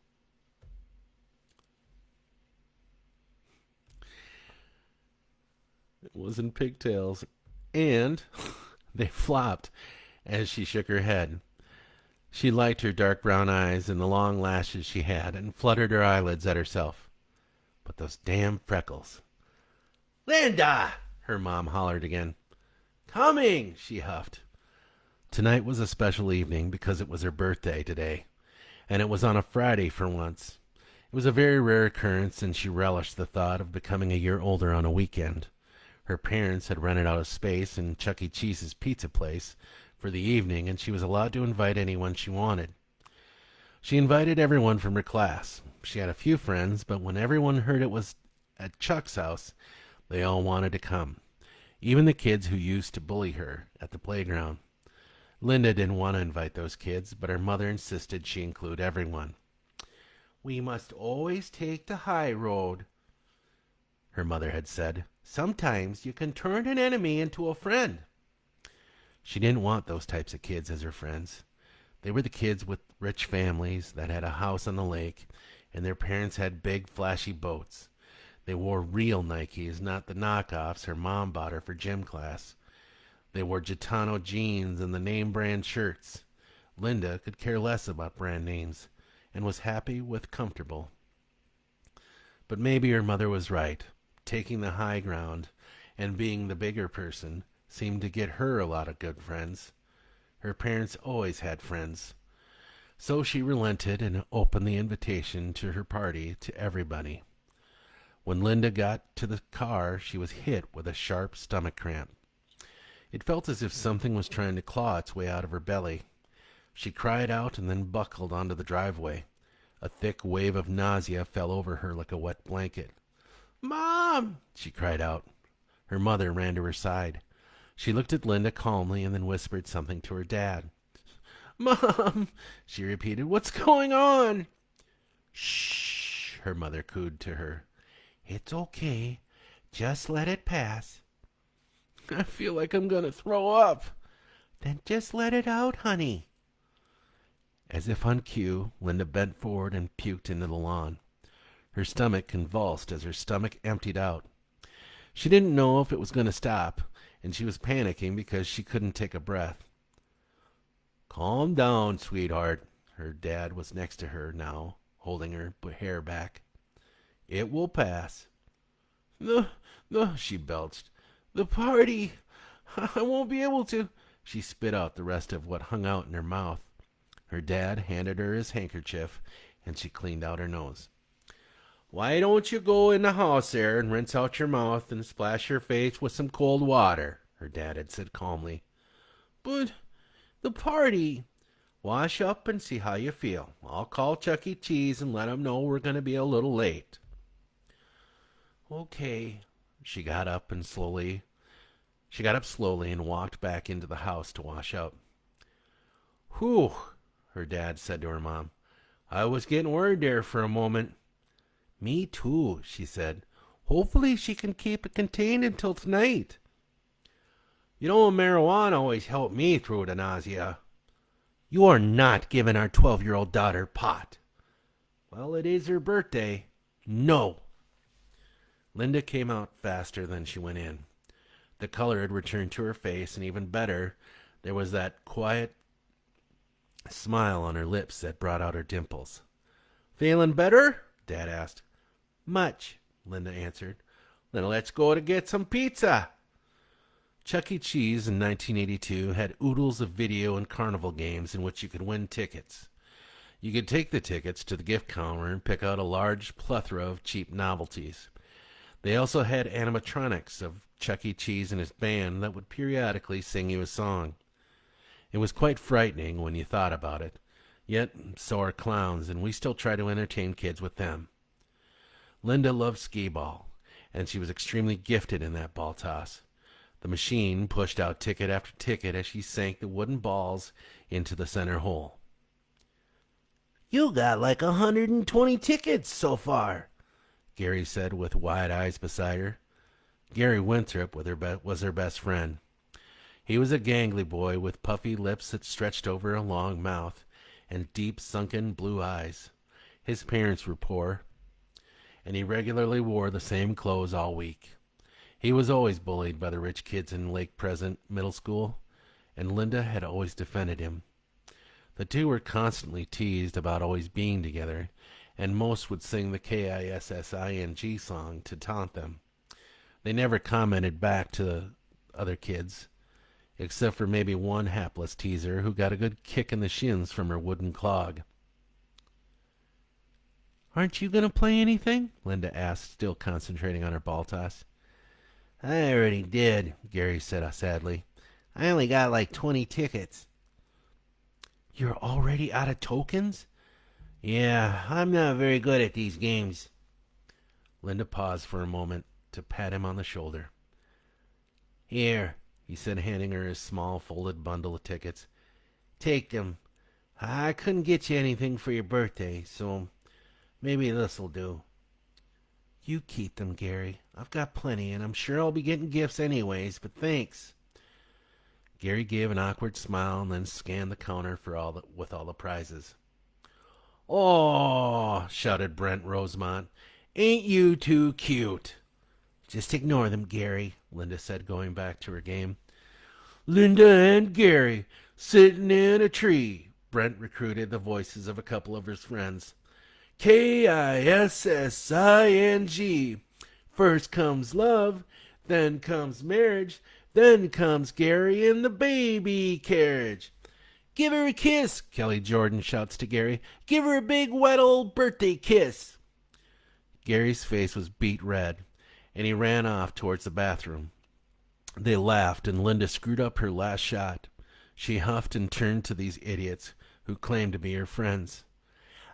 It was in pigtails, and they flopped as she shook her head. She liked her dark brown eyes and the long lashes she had and fluttered her eyelids at herself. But those damn freckles. Linda! Her mom hollered again. Coming, she huffed. Tonight was a special evening because it was her birthday today, and it was on a Friday for once. It was a very rare occurrence, and she relished the thought of becoming a year older on a weekend. Her parents had rented out a space in Chuck E. Cheese's pizza place for the evening, and she was allowed to invite anyone she wanted. She invited everyone from her class. She had a few friends, but when everyone heard it was at Chuck's house, they all wanted to come, even the kids who used to bully her at the playground. Linda didn't want to invite those kids, but her mother insisted she include everyone. We must always take the high road, her mother had said. Sometimes you can turn an enemy into a friend. She didn't want those types of kids as her friends. They were the kids with rich families that had a house on the lake, and their parents had big, flashy boats. They wore real Nikes, not the knockoffs her mom bought her for gym class. They wore Gitano jeans and the name brand shirts. Linda could care less about brand names and was happy with comfortable. But maybe her mother was right. Taking the high ground and being the bigger person seemed to get her a lot of good friends. Her parents always had friends. So she relented and opened the invitation to her party to everybody. When Linda got to the car, she was hit with a sharp stomach cramp. It felt as if something was trying to claw its way out of her belly. She cried out and then buckled onto the driveway. A thick wave of nausea fell over her like a wet blanket. Mom! She cried out. Her mother ran to her side. She looked at Linda calmly and then whispered something to her dad. Mom! She repeated. What's going on? Shh! Her mother cooed to her. It's okay. Just let it pass. I feel like I'm going to throw up. Then just let it out, honey. As if on cue, Linda bent forward and puked into the lawn. Her stomach convulsed as her stomach emptied out. She didn't know if it was going to stop, and she was panicking because she couldn't take a breath. Calm down, sweetheart. Her dad was next to her now, holding her hair back. It will pass. No, she belched. The party. I won't be able to. She spit out the rest of what hung out in her mouth. Her dad handed her his handkerchief, and she cleaned out her nose. Why don't you go in the house there and rinse out your mouth and splash your face with some cold water, her dad had said calmly. But the party. Wash up and see how you feel. I'll call Chuck E. Cheese and let him know we're going to be a little late. Okay. She got up slowly and walked back into the house to wash up. Whew, her dad said to her mom. I was getting worried there for a moment. Me too, she said. Hopefully she can keep it contained until tonight. You know, marijuana always helped me through the nausea. You are not giving our 12-year-old daughter pot. Well, it is her birthday. No. Linda came out faster than she went in. The color had returned to her face, and even better, there was that quiet smile on her lips that brought out her dimples. Feeling better? Dad asked. Much, Linda answered. Then let's go to get some pizza. Chuck E. Cheese in 1982 had oodles of video and carnival games in which you could win tickets. You could take the tickets to the gift counter and pick out a large plethora of cheap novelties. They also had animatronics of Chuck E. Cheese and his band that would periodically sing you a song. It was quite frightening when you thought about it. Yet, so are clowns, and we still try to entertain kids with them. Linda loved skee-ball, and she was extremely gifted in that ball toss. The machine pushed out ticket after ticket as she sank the wooden balls into the center hole. You got like 120 tickets so far. Gary said with wide eyes beside her. Gary Winthrop was her best friend. He was a gangly boy with puffy lips that stretched over a long mouth and deep sunken blue eyes. His parents were poor, and he regularly wore the same clothes all week. He was always bullied by the rich kids in Lake Pleasant Middle School, and Linda had always defended him. The two were constantly teased about always being together, and most would sing the KISSING song to taunt them. They never commented back to the other kids, except for maybe one hapless teaser who got a good kick in the shins from her wooden clog. "Aren't you going to play anything?" Linda asked, still concentrating on her ball toss. "I already did," Gary said sadly. "I only got like 20 tickets. "You're already out of tokens?" "Yeah, I'm not very good at these games." Linda paused for a moment to pat him on the shoulder. "Here," he said, handing her his small folded bundle of tickets. "Take them. I couldn't get you anything for your birthday, so maybe this'll do." "You keep them, Gary. I've got plenty, and I'm sure I'll be getting gifts anyways, but thanks." Gary gave an awkward smile and then scanned the counter with all the prizes. "Oh," shouted Brent Rosemont, "ain't you too cute?" "Just ignore them, Gary," Linda said, going back to her game. "Linda and Gary sitting in a tree," Brent recruited the voices of a couple of his friends. KISSING. First comes love, then comes marriage, then comes Gary in the baby carriage. "Give her a kiss," Kelly Jordan shouts to Gary. "Give her a big wet old birthday kiss." Gary's face was beet red, and he ran off towards the bathroom. They laughed, and Linda screwed up her last shot. She huffed and turned to these idiots who claimed to be her friends.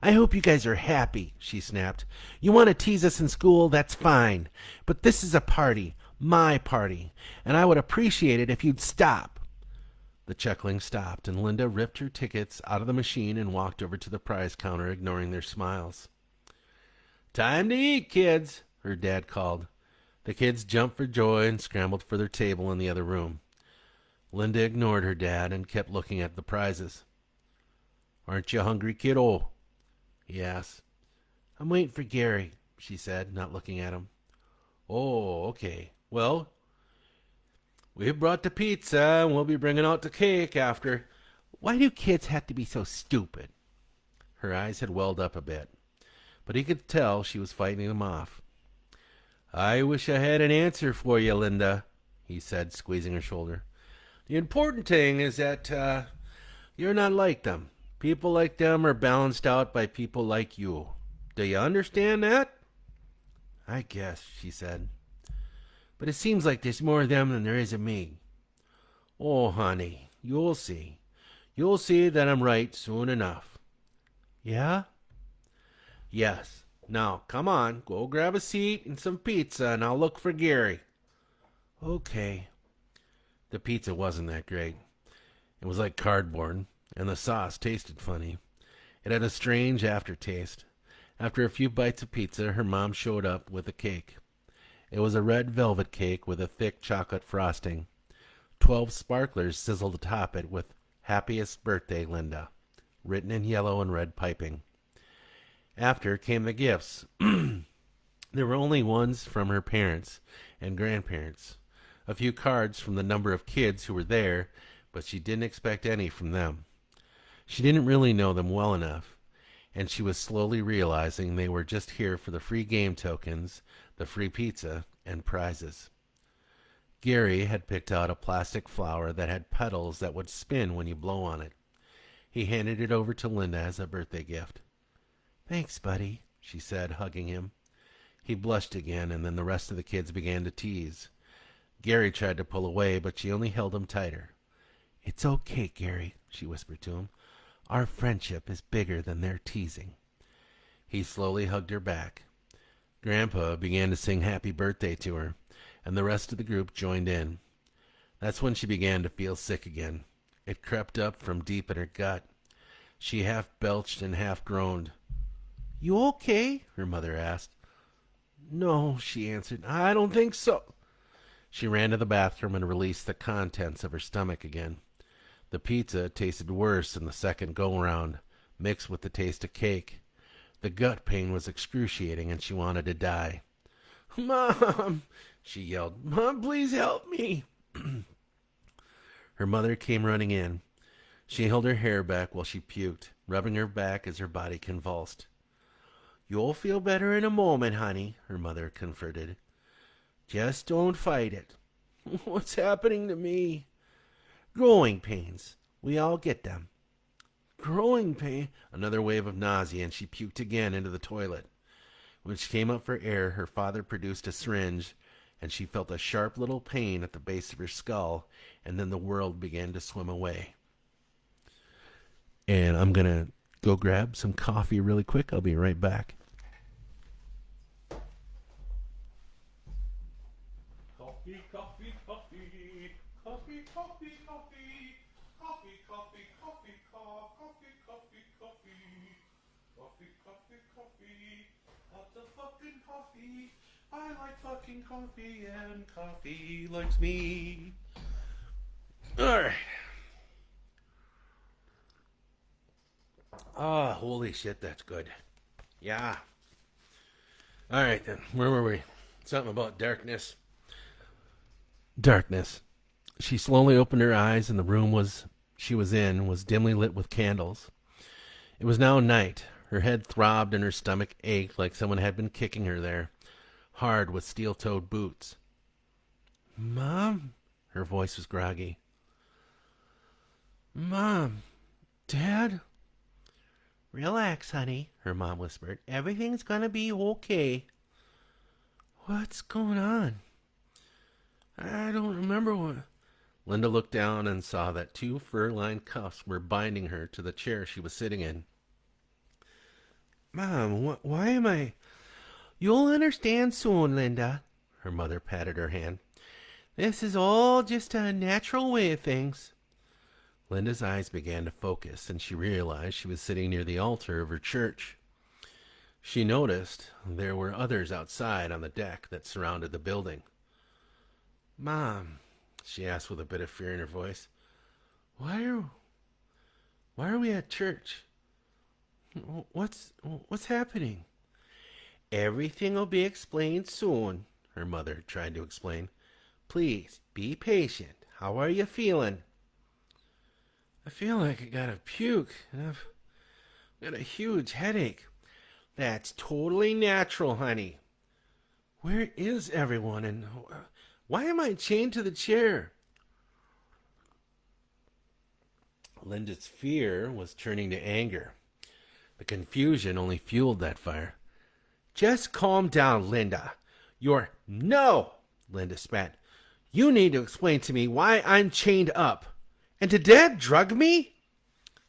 "I hope you guys are happy," she snapped. "You want to tease us in school, that's fine. But this is a party, my party, and I would appreciate it if you'd stop." The chuckling stopped, and Linda ripped her tickets out of the machine and walked over to the prize counter, ignoring their smiles. "Time to eat, kids," her dad called. The kids jumped for joy and scrambled for their table in the other room. Linda ignored her dad and kept looking at the prizes. "Aren't you hungry, kiddo?" he asked. "I'm waiting for Gary," she said, not looking at him. "Oh, okay. Well, we've brought the pizza, and we'll be bringing out the cake after." "Why do kids have to be so stupid?" Her eyes had welled up a bit, but he could tell she was fighting them off. "I wish I had an answer for you, Linda," he said, squeezing her shoulder. "The important thing is that you're not like them. People like them are balanced out by people like you. Do you understand that?" "I guess," she said. "But it seems like there's more of them than there is of me." "Oh, honey, you'll see. You'll see that I'm right soon enough." "Yeah?" "Yes. Now, come on, go grab a seat and some pizza, and I'll look for Gary." "Okay." The pizza wasn't that great. It was like cardboard, and the sauce tasted funny. It had a strange aftertaste. After a few bites of pizza, her mom showed up with a cake. It was a red velvet cake with a thick chocolate frosting. 12 sparklers sizzled atop it with "Happiest Birthday, Linda," written in yellow and red piping. After came the gifts. There were only ones from her parents and grandparents. A few cards from the number of kids who were there, but she didn't expect any from them. She didn't really know them well enough, and she was slowly realizing they were just here for the free game tokens, the free pizza, and prizes. Gary had picked out a plastic flower that had petals that would spin when you blow on it. He handed it over to Linda as a birthday gift. "Thanks, buddy," she said, hugging him. He blushed again, and then the rest of the kids began to tease. Gary tried to pull away, but she only held him tighter. "It's okay, Gary," she whispered to him. "Our friendship is bigger than their teasing." He slowly hugged her back. Grandpa began to sing happy birthday to her, and the rest of the group joined in. That's when she began to feel sick again. It crept up from deep in her gut. She half belched and half groaned. "You okay?" her mother asked. No, she answered. I don't think so. She ran to the bathroom and released the contents of her stomach again. The pizza tasted worse in the second go-round, mixed with the taste of cake. The gut pain was excruciating, and she wanted to die. Mom, she yelled. Mom, please help me. Her mother came running in. She held her hair back while she puked, rubbing her back as her body convulsed. You'll feel better in a moment, honey, her mother comforted. Just don't fight it. What's happening to me? Growing pains. We all get them. Growing pain? Another wave of nausea, and she puked again into the toilet. When she came up for air, her father produced a syringe, and she felt a sharp little pain at the base of her skull, and then the world began to swim away. And I'm going to go grab some coffee really quick. I'll be right back. Coffee, coffee, coffee. Coffee, coffee, coffee. Coffee, coffee, coffee, coffee, coffee, coffee. Coffee, coffee, coffee. Lots of fucking coffee. I like fucking coffee and coffee likes me. Alright. Ah, holy shit, that's good. Yeah. Alright then, where were we? Something about darkness. Darkness. She slowly opened her eyes, and the room she was in was dimly lit with candles. It was now night. Her head throbbed and her stomach ached like someone had been kicking her there, hard with steel-toed boots. Mom? Her voice was groggy. Mom? Dad? Relax, honey, her mom whispered. Everything's gonna be okay. What's going on? I don't remember what... Linda looked down and saw that 2 fur-lined cuffs were binding her to the chair she was sitting in. Mom, why am I... You'll understand soon, Linda. Her mother patted her hand. This is all just a natural way of things. Linda's eyes began to focus, and she realized she was sitting near the altar of her church. She noticed there were others outside on the deck that surrounded the building. Mom, she asked with a bit of fear in her voice, why are we at church? What's happening? Everything will be explained soon, her mother tried to explain. Please, be patient. How are you feeling? I feel like I gotta puke, and I've got a huge headache. That's totally natural, honey. Where is everyone, and why am I chained to the chair? Linda's fear was turning to anger. The confusion only fueled that fire. Just calm down, Linda. No, Linda spat. You need to explain to me why I'm chained up. And did Dad drug me?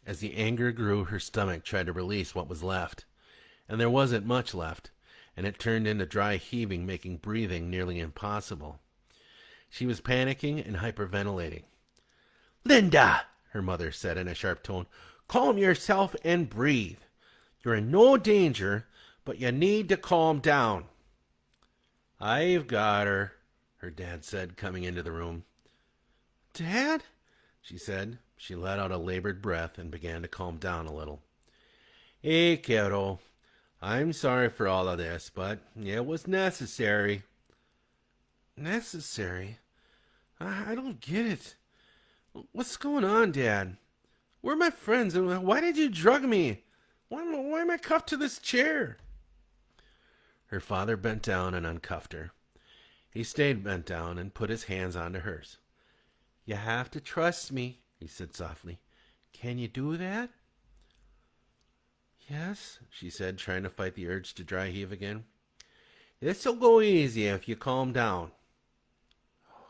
As the anger grew, her stomach tried to release what was left. And there wasn't much left, and it turned into dry heaving, making breathing nearly impossible. She was panicking and hyperventilating. Linda, her mother said in a sharp tone, calm yourself and breathe. You're in no danger, but you need to calm down. I've got her dad said, coming into the room. Dad? She said. She let out a labored breath and began to calm down a little. Hey, kiddo. I'm sorry for all of this, but it was necessary. Necessary? I don't get it. What's going on, Dad? Where are my friends? Why did you drug me? Why am I cuffed to this chair? Her father bent down and uncuffed her. He stayed bent down and put his hands onto hers. You have to trust me, he said softly. Can you do that? Yes, she said, trying to fight the urge to dry heave again. This'll go easy if you calm down.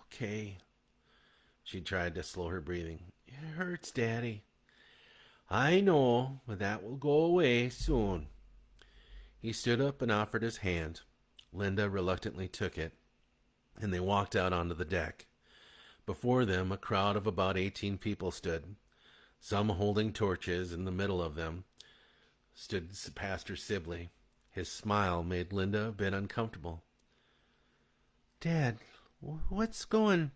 Okay. She tried to slow her breathing. It hurts, Daddy. I know, but that will go away soon. He stood up and offered his hand. Linda reluctantly took it, and they walked out onto the deck. Before them, a crowd of about 18 people stood, some holding torches. In the middle of them stood Pastor Sibley, His smile made Linda a bit uncomfortable. Dad, what's going...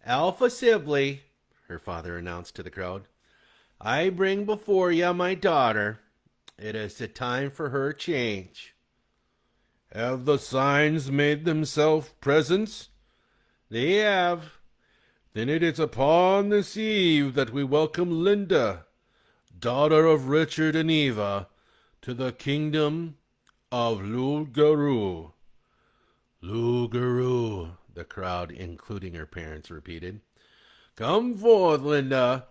Alpha Sibley, her father announced to the crowd. I bring before you my daughter. It is the time for her change. Have the signs made themselves present? They have. Then it is upon this eve that we welcome Linda, daughter of Richard and Eva, to the kingdom of Lulgaroo. Lulgaroo, the crowd, including her parents, repeated. Come forth, Linda,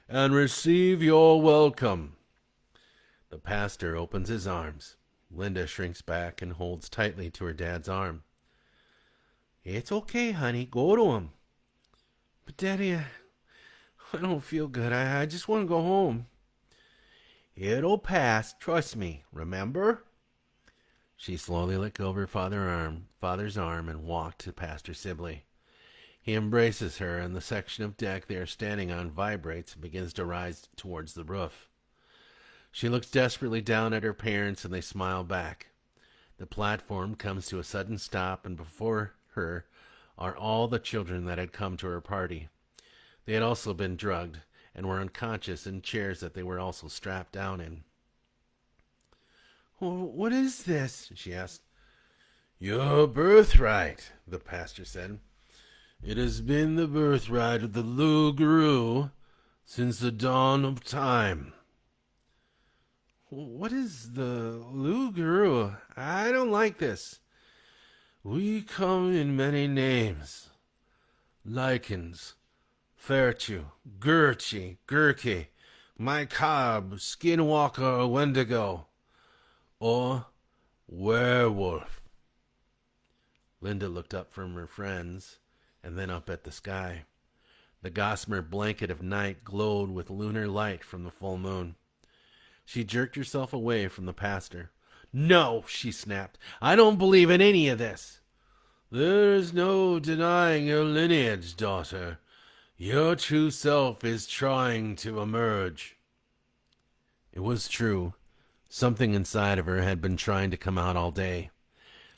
and receive your welcome. The pastor opens his arms. Linda shrinks back and holds tightly to her dad's arm. It's okay, honey. Go to him. But, Daddy, I don't feel good. I just want to go home. It'll pass. Trust me. Remember? She slowly let go of her father's arm and walked to Pastor Sibley. He embraces her, and the section of deck they are standing on vibrates and begins to rise towards the roof. She looks desperately down at her parents, and they smile back. The platform comes to a sudden stop, and before her are all the children that had come to her party. They had also been drugged and were unconscious in chairs that they were also strapped down in. What is this? She asked. Your birthright, the pastor said. It has been the birthright of the Lulgaroo since the dawn of time. What is the Lulgaroo? I don't like this. We come in many names. Lichens, Fairchu, Gurchi, Gurki, Mycob, Skinwalker, Wendigo, or Werewolf. Linda looked up from her friends and then up at the sky. The gossamer blanket of night glowed with lunar light from the full moon. She jerked herself away from the pastor. No, she snapped. I don't believe in any of this. There is no denying your lineage, daughter. Your true self is trying to emerge. It was true. Something inside of her had been trying to come out all day.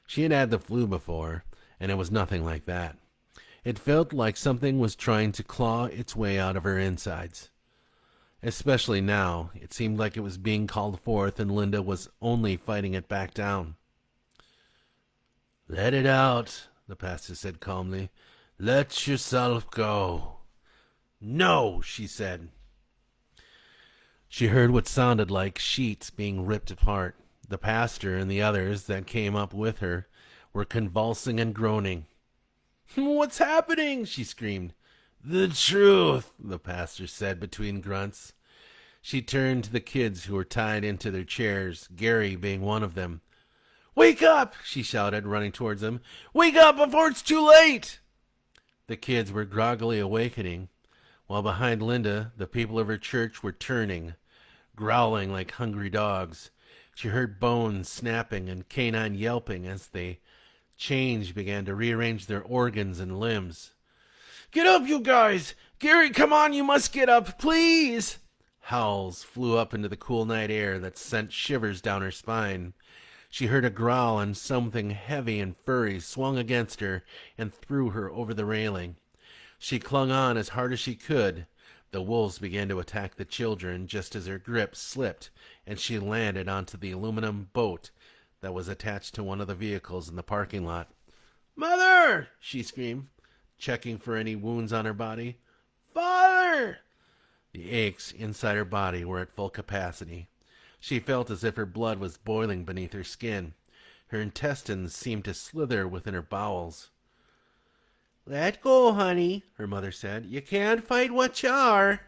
She had had the flu before, and it was nothing like that. It felt like something was trying to claw its way out of her insides. Especially now, it seemed like it was being called forth, and Linda was only fighting it back down. Let it out, the pastor said calmly. Let yourself go. No, she said. She heard what sounded like sheets being ripped apart. The pastor and the others that came up with her were convulsing and groaning. What's happening? She screamed. The truth, the pastor said between grunts. She turned to the kids who were tied into their chairs, Gary being one of them. Wake up, she shouted, running towards them. Wake up before it's too late! The kids were groggily awakening, while behind Linda, the people of her church were turning, growling like hungry dogs. She heard bones snapping and canine yelping as they began to rearrange their organs and limbs. Get up, you guys! Gary, come on, you must get up, please! Howls flew up into the cool night air that sent shivers down her spine. She heard a growl, and something heavy and furry swung against her and threw her over the railing. She clung on as hard as she could. The wolves began to attack the children just as her grip slipped, and she landed onto the aluminum boat that was attached to one of the vehicles in the parking lot. Mother! She screamed, checking for any wounds on her body. Father! The aches inside her body were at full capacity. She felt as if her blood was boiling beneath her skin. Her intestines seemed to slither within her bowels. Let go, honey, her mother said. You can't fight what you are.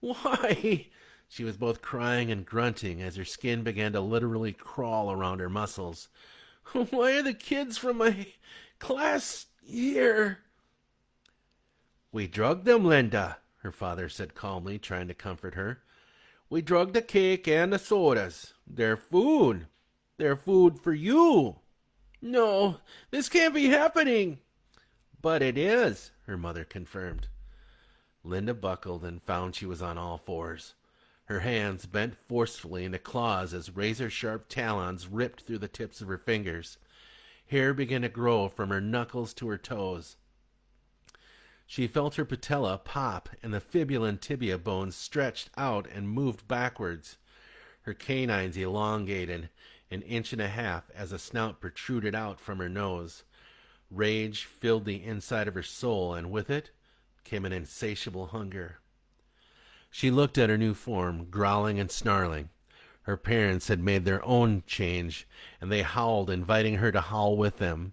Why? She was both crying and grunting as her skin began to literally crawl around her muscles. Why are the kids from my class here? We drugged them, Linda, her father said calmly, trying to comfort her. We drugged the cake and the sodas. They're food. They're food for you. No, this can't be happening. But it is, her mother confirmed. Linda buckled and found she was on all fours. Her hands bent forcefully into claws as razor-sharp talons ripped through the tips of her fingers. Hair began to grow from her knuckles to her toes. She felt her patella pop and the fibula and tibia bones stretched out and moved backwards. Her canines elongated an inch and a half as a snout protruded out from her nose. Rage filled the inside of her soul, and with it came an insatiable hunger. She looked at her new form, growling and snarling. Her parents had made their own change, and they howled, inviting her to howl with them.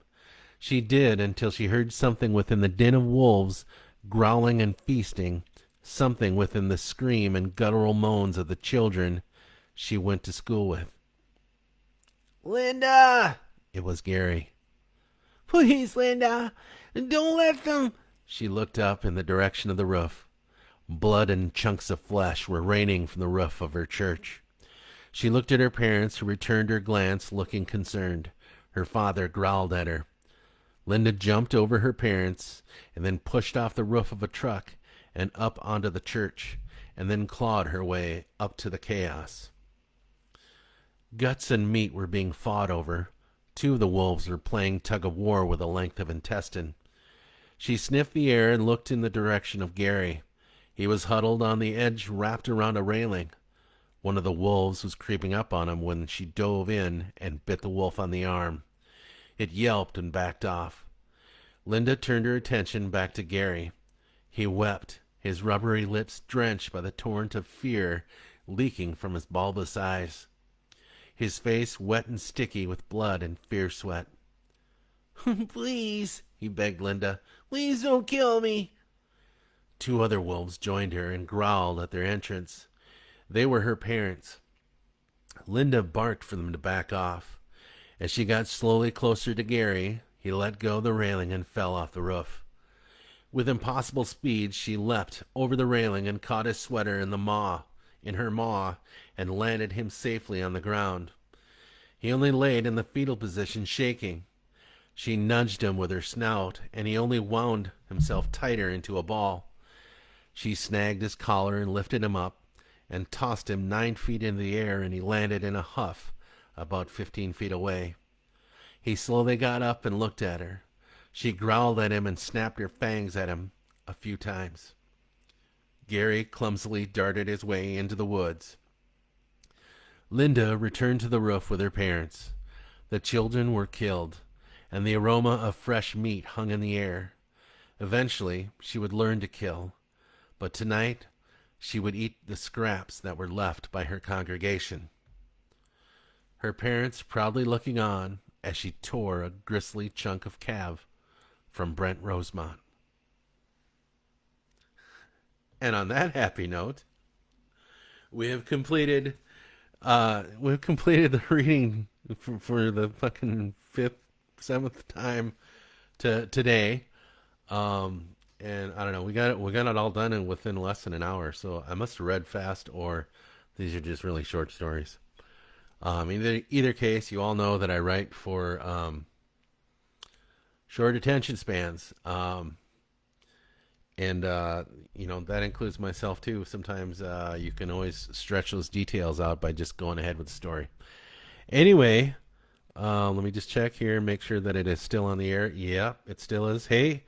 She did until she heard something within the din of wolves, growling and feasting, something within the scream and guttural moans of the children she went to school with. "Linda!" It was Gary. "Please, Linda, don't let them." She looked up in the direction of the roof. Blood and chunks of flesh were raining from the roof of her church. She looked at her parents, who returned her glance, looking concerned. Her father growled at her. Linda jumped over her parents and then pushed off the roof of a truck and up onto the church, and then clawed her way up to the chaos. Guts and meat were being fought over. Two of the wolves were playing tug-of-war with a length of intestine. She sniffed the air and looked in the direction of Gary. He was huddled on the edge, wrapped around a railing. One of the wolves was creeping up on him when she dove in and bit the wolf on the arm. It yelped and backed off. Linda turned her attention back to Gary. He wept, his rubbery lips drenched by the torrent of fear leaking from his bulbous eyes. His face wet and sticky with blood and fear sweat. "Please," he begged Linda, "please don't kill me." Two other wolves joined her and growled at their entrance. They were her parents. Linda barked for them to back off. As she got slowly closer to Gary, he let go of the railing and fell off the roof. With impossible speed, she leapt over the railing and caught his sweater in her maw, and landed him safely on the ground. He only laid in the fetal position, shaking. She nudged him with her snout, and he only wound himself tighter into a ball. She snagged his collar and lifted him up, and tossed him 9 feet into the air, and he landed in a huff about 15 feet away. He slowly got up and looked at her. She growled at him and snapped her fangs at him a few times. Gary clumsily darted his way into the woods. Linda returned to the roof with her parents. The children were killed, and the aroma of fresh meat hung in the air. Eventually, she would learn to kill, but tonight she would eat the scraps that were left by her congregation. Her parents proudly looking on as she tore a gristly chunk of calf from Brent Rosemont. And on that happy note, we have completed the reading for the fucking seventh time today. And I don't know, we got it all done in within less than an hour. So I must have read fast, or these are just really short stories. Either case, you all know that I write for short attention spans. And that includes myself too. Sometimes you can always stretch those details out by just going ahead with the story. Anyway, let me just check here and make sure that it is still on the air. Yeah, it still is. Hey,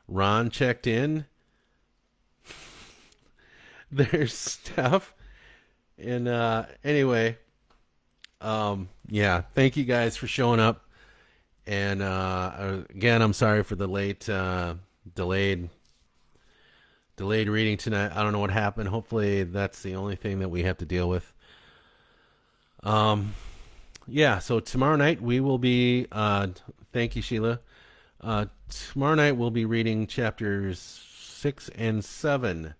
Ron checked in. There's stuff. And anyway, yeah, thank you guys for showing up. And again, I'm sorry for the late delayed reading tonight. I don't know what happened. Hopefully that's the only thing that we have to deal with. Yeah, so tomorrow night we will be thank you, Sheila. Tomorrow night we'll be reading chapters 6 and 7.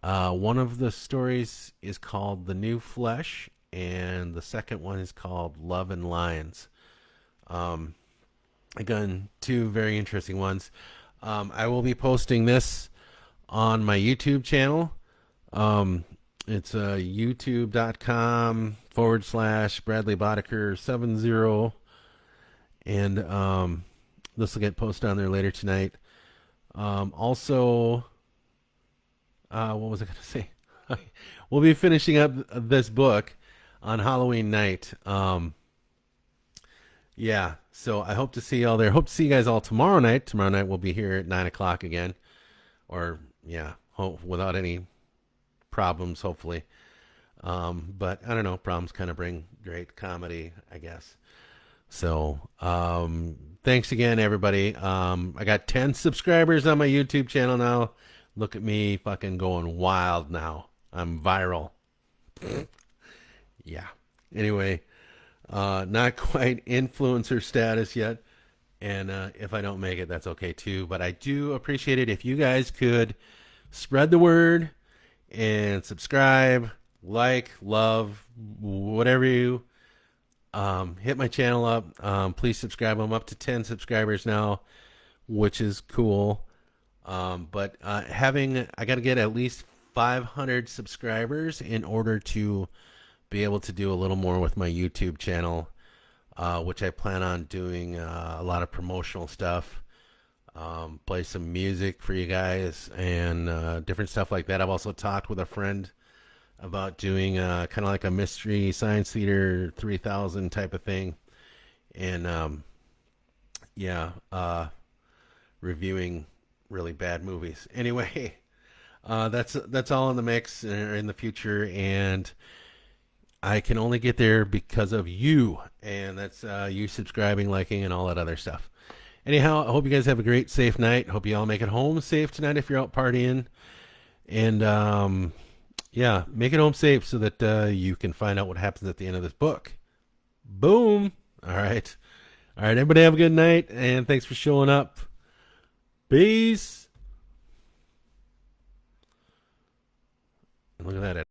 One of the stories is called The New Flesh, and the second one is called Love and Lions. Again, two very interesting ones. I will be posting this on my YouTube channel. It's youtube.com/Bradley Boddicker 70. And this will get posted on there later tonight. Also, what was I going to say? We'll be finishing up this book on Halloween night. Yeah, so I hope to see y'all there. Hope to see you guys all tomorrow night. Tomorrow night we'll be here at 9 o'clock again, or yeah, without any problems, hopefully. But I don't know, problems kind of bring great comedy, I guess. So, thanks again, everybody. I got 10 subscribers on my YouTube channel now. Look at me fucking going wild now. I'm viral. Yeah. Anyway, not quite influencer status yet. And if I don't make it, that's okay too. But I do appreciate it if you guys could spread the word and subscribe, like, love, whatever you hit my channel up. Please subscribe. I'm up to 10 subscribers now, which is cool. But I got to get at least 500 subscribers in order to be able to do a little more with my YouTube channel, which I plan on doing a lot of promotional stuff, play some music for you guys, and different stuff like that. I've also talked with a friend about doing kind of like a mystery science theater 3000 type of thing, and yeah, reviewing really bad movies. Anyway, that's all in the mix in the future, and I can only get there because of you, and that's you subscribing, liking, and all that other stuff. Anyhow, I hope you guys have a great, safe night. Hope you all make it home safe tonight if you're out partying, and yeah, make it home safe so that you can find out what happens at the end of this book. Boom. All right. All right, everybody have a good night, and thanks for showing up. Peace. And look at that.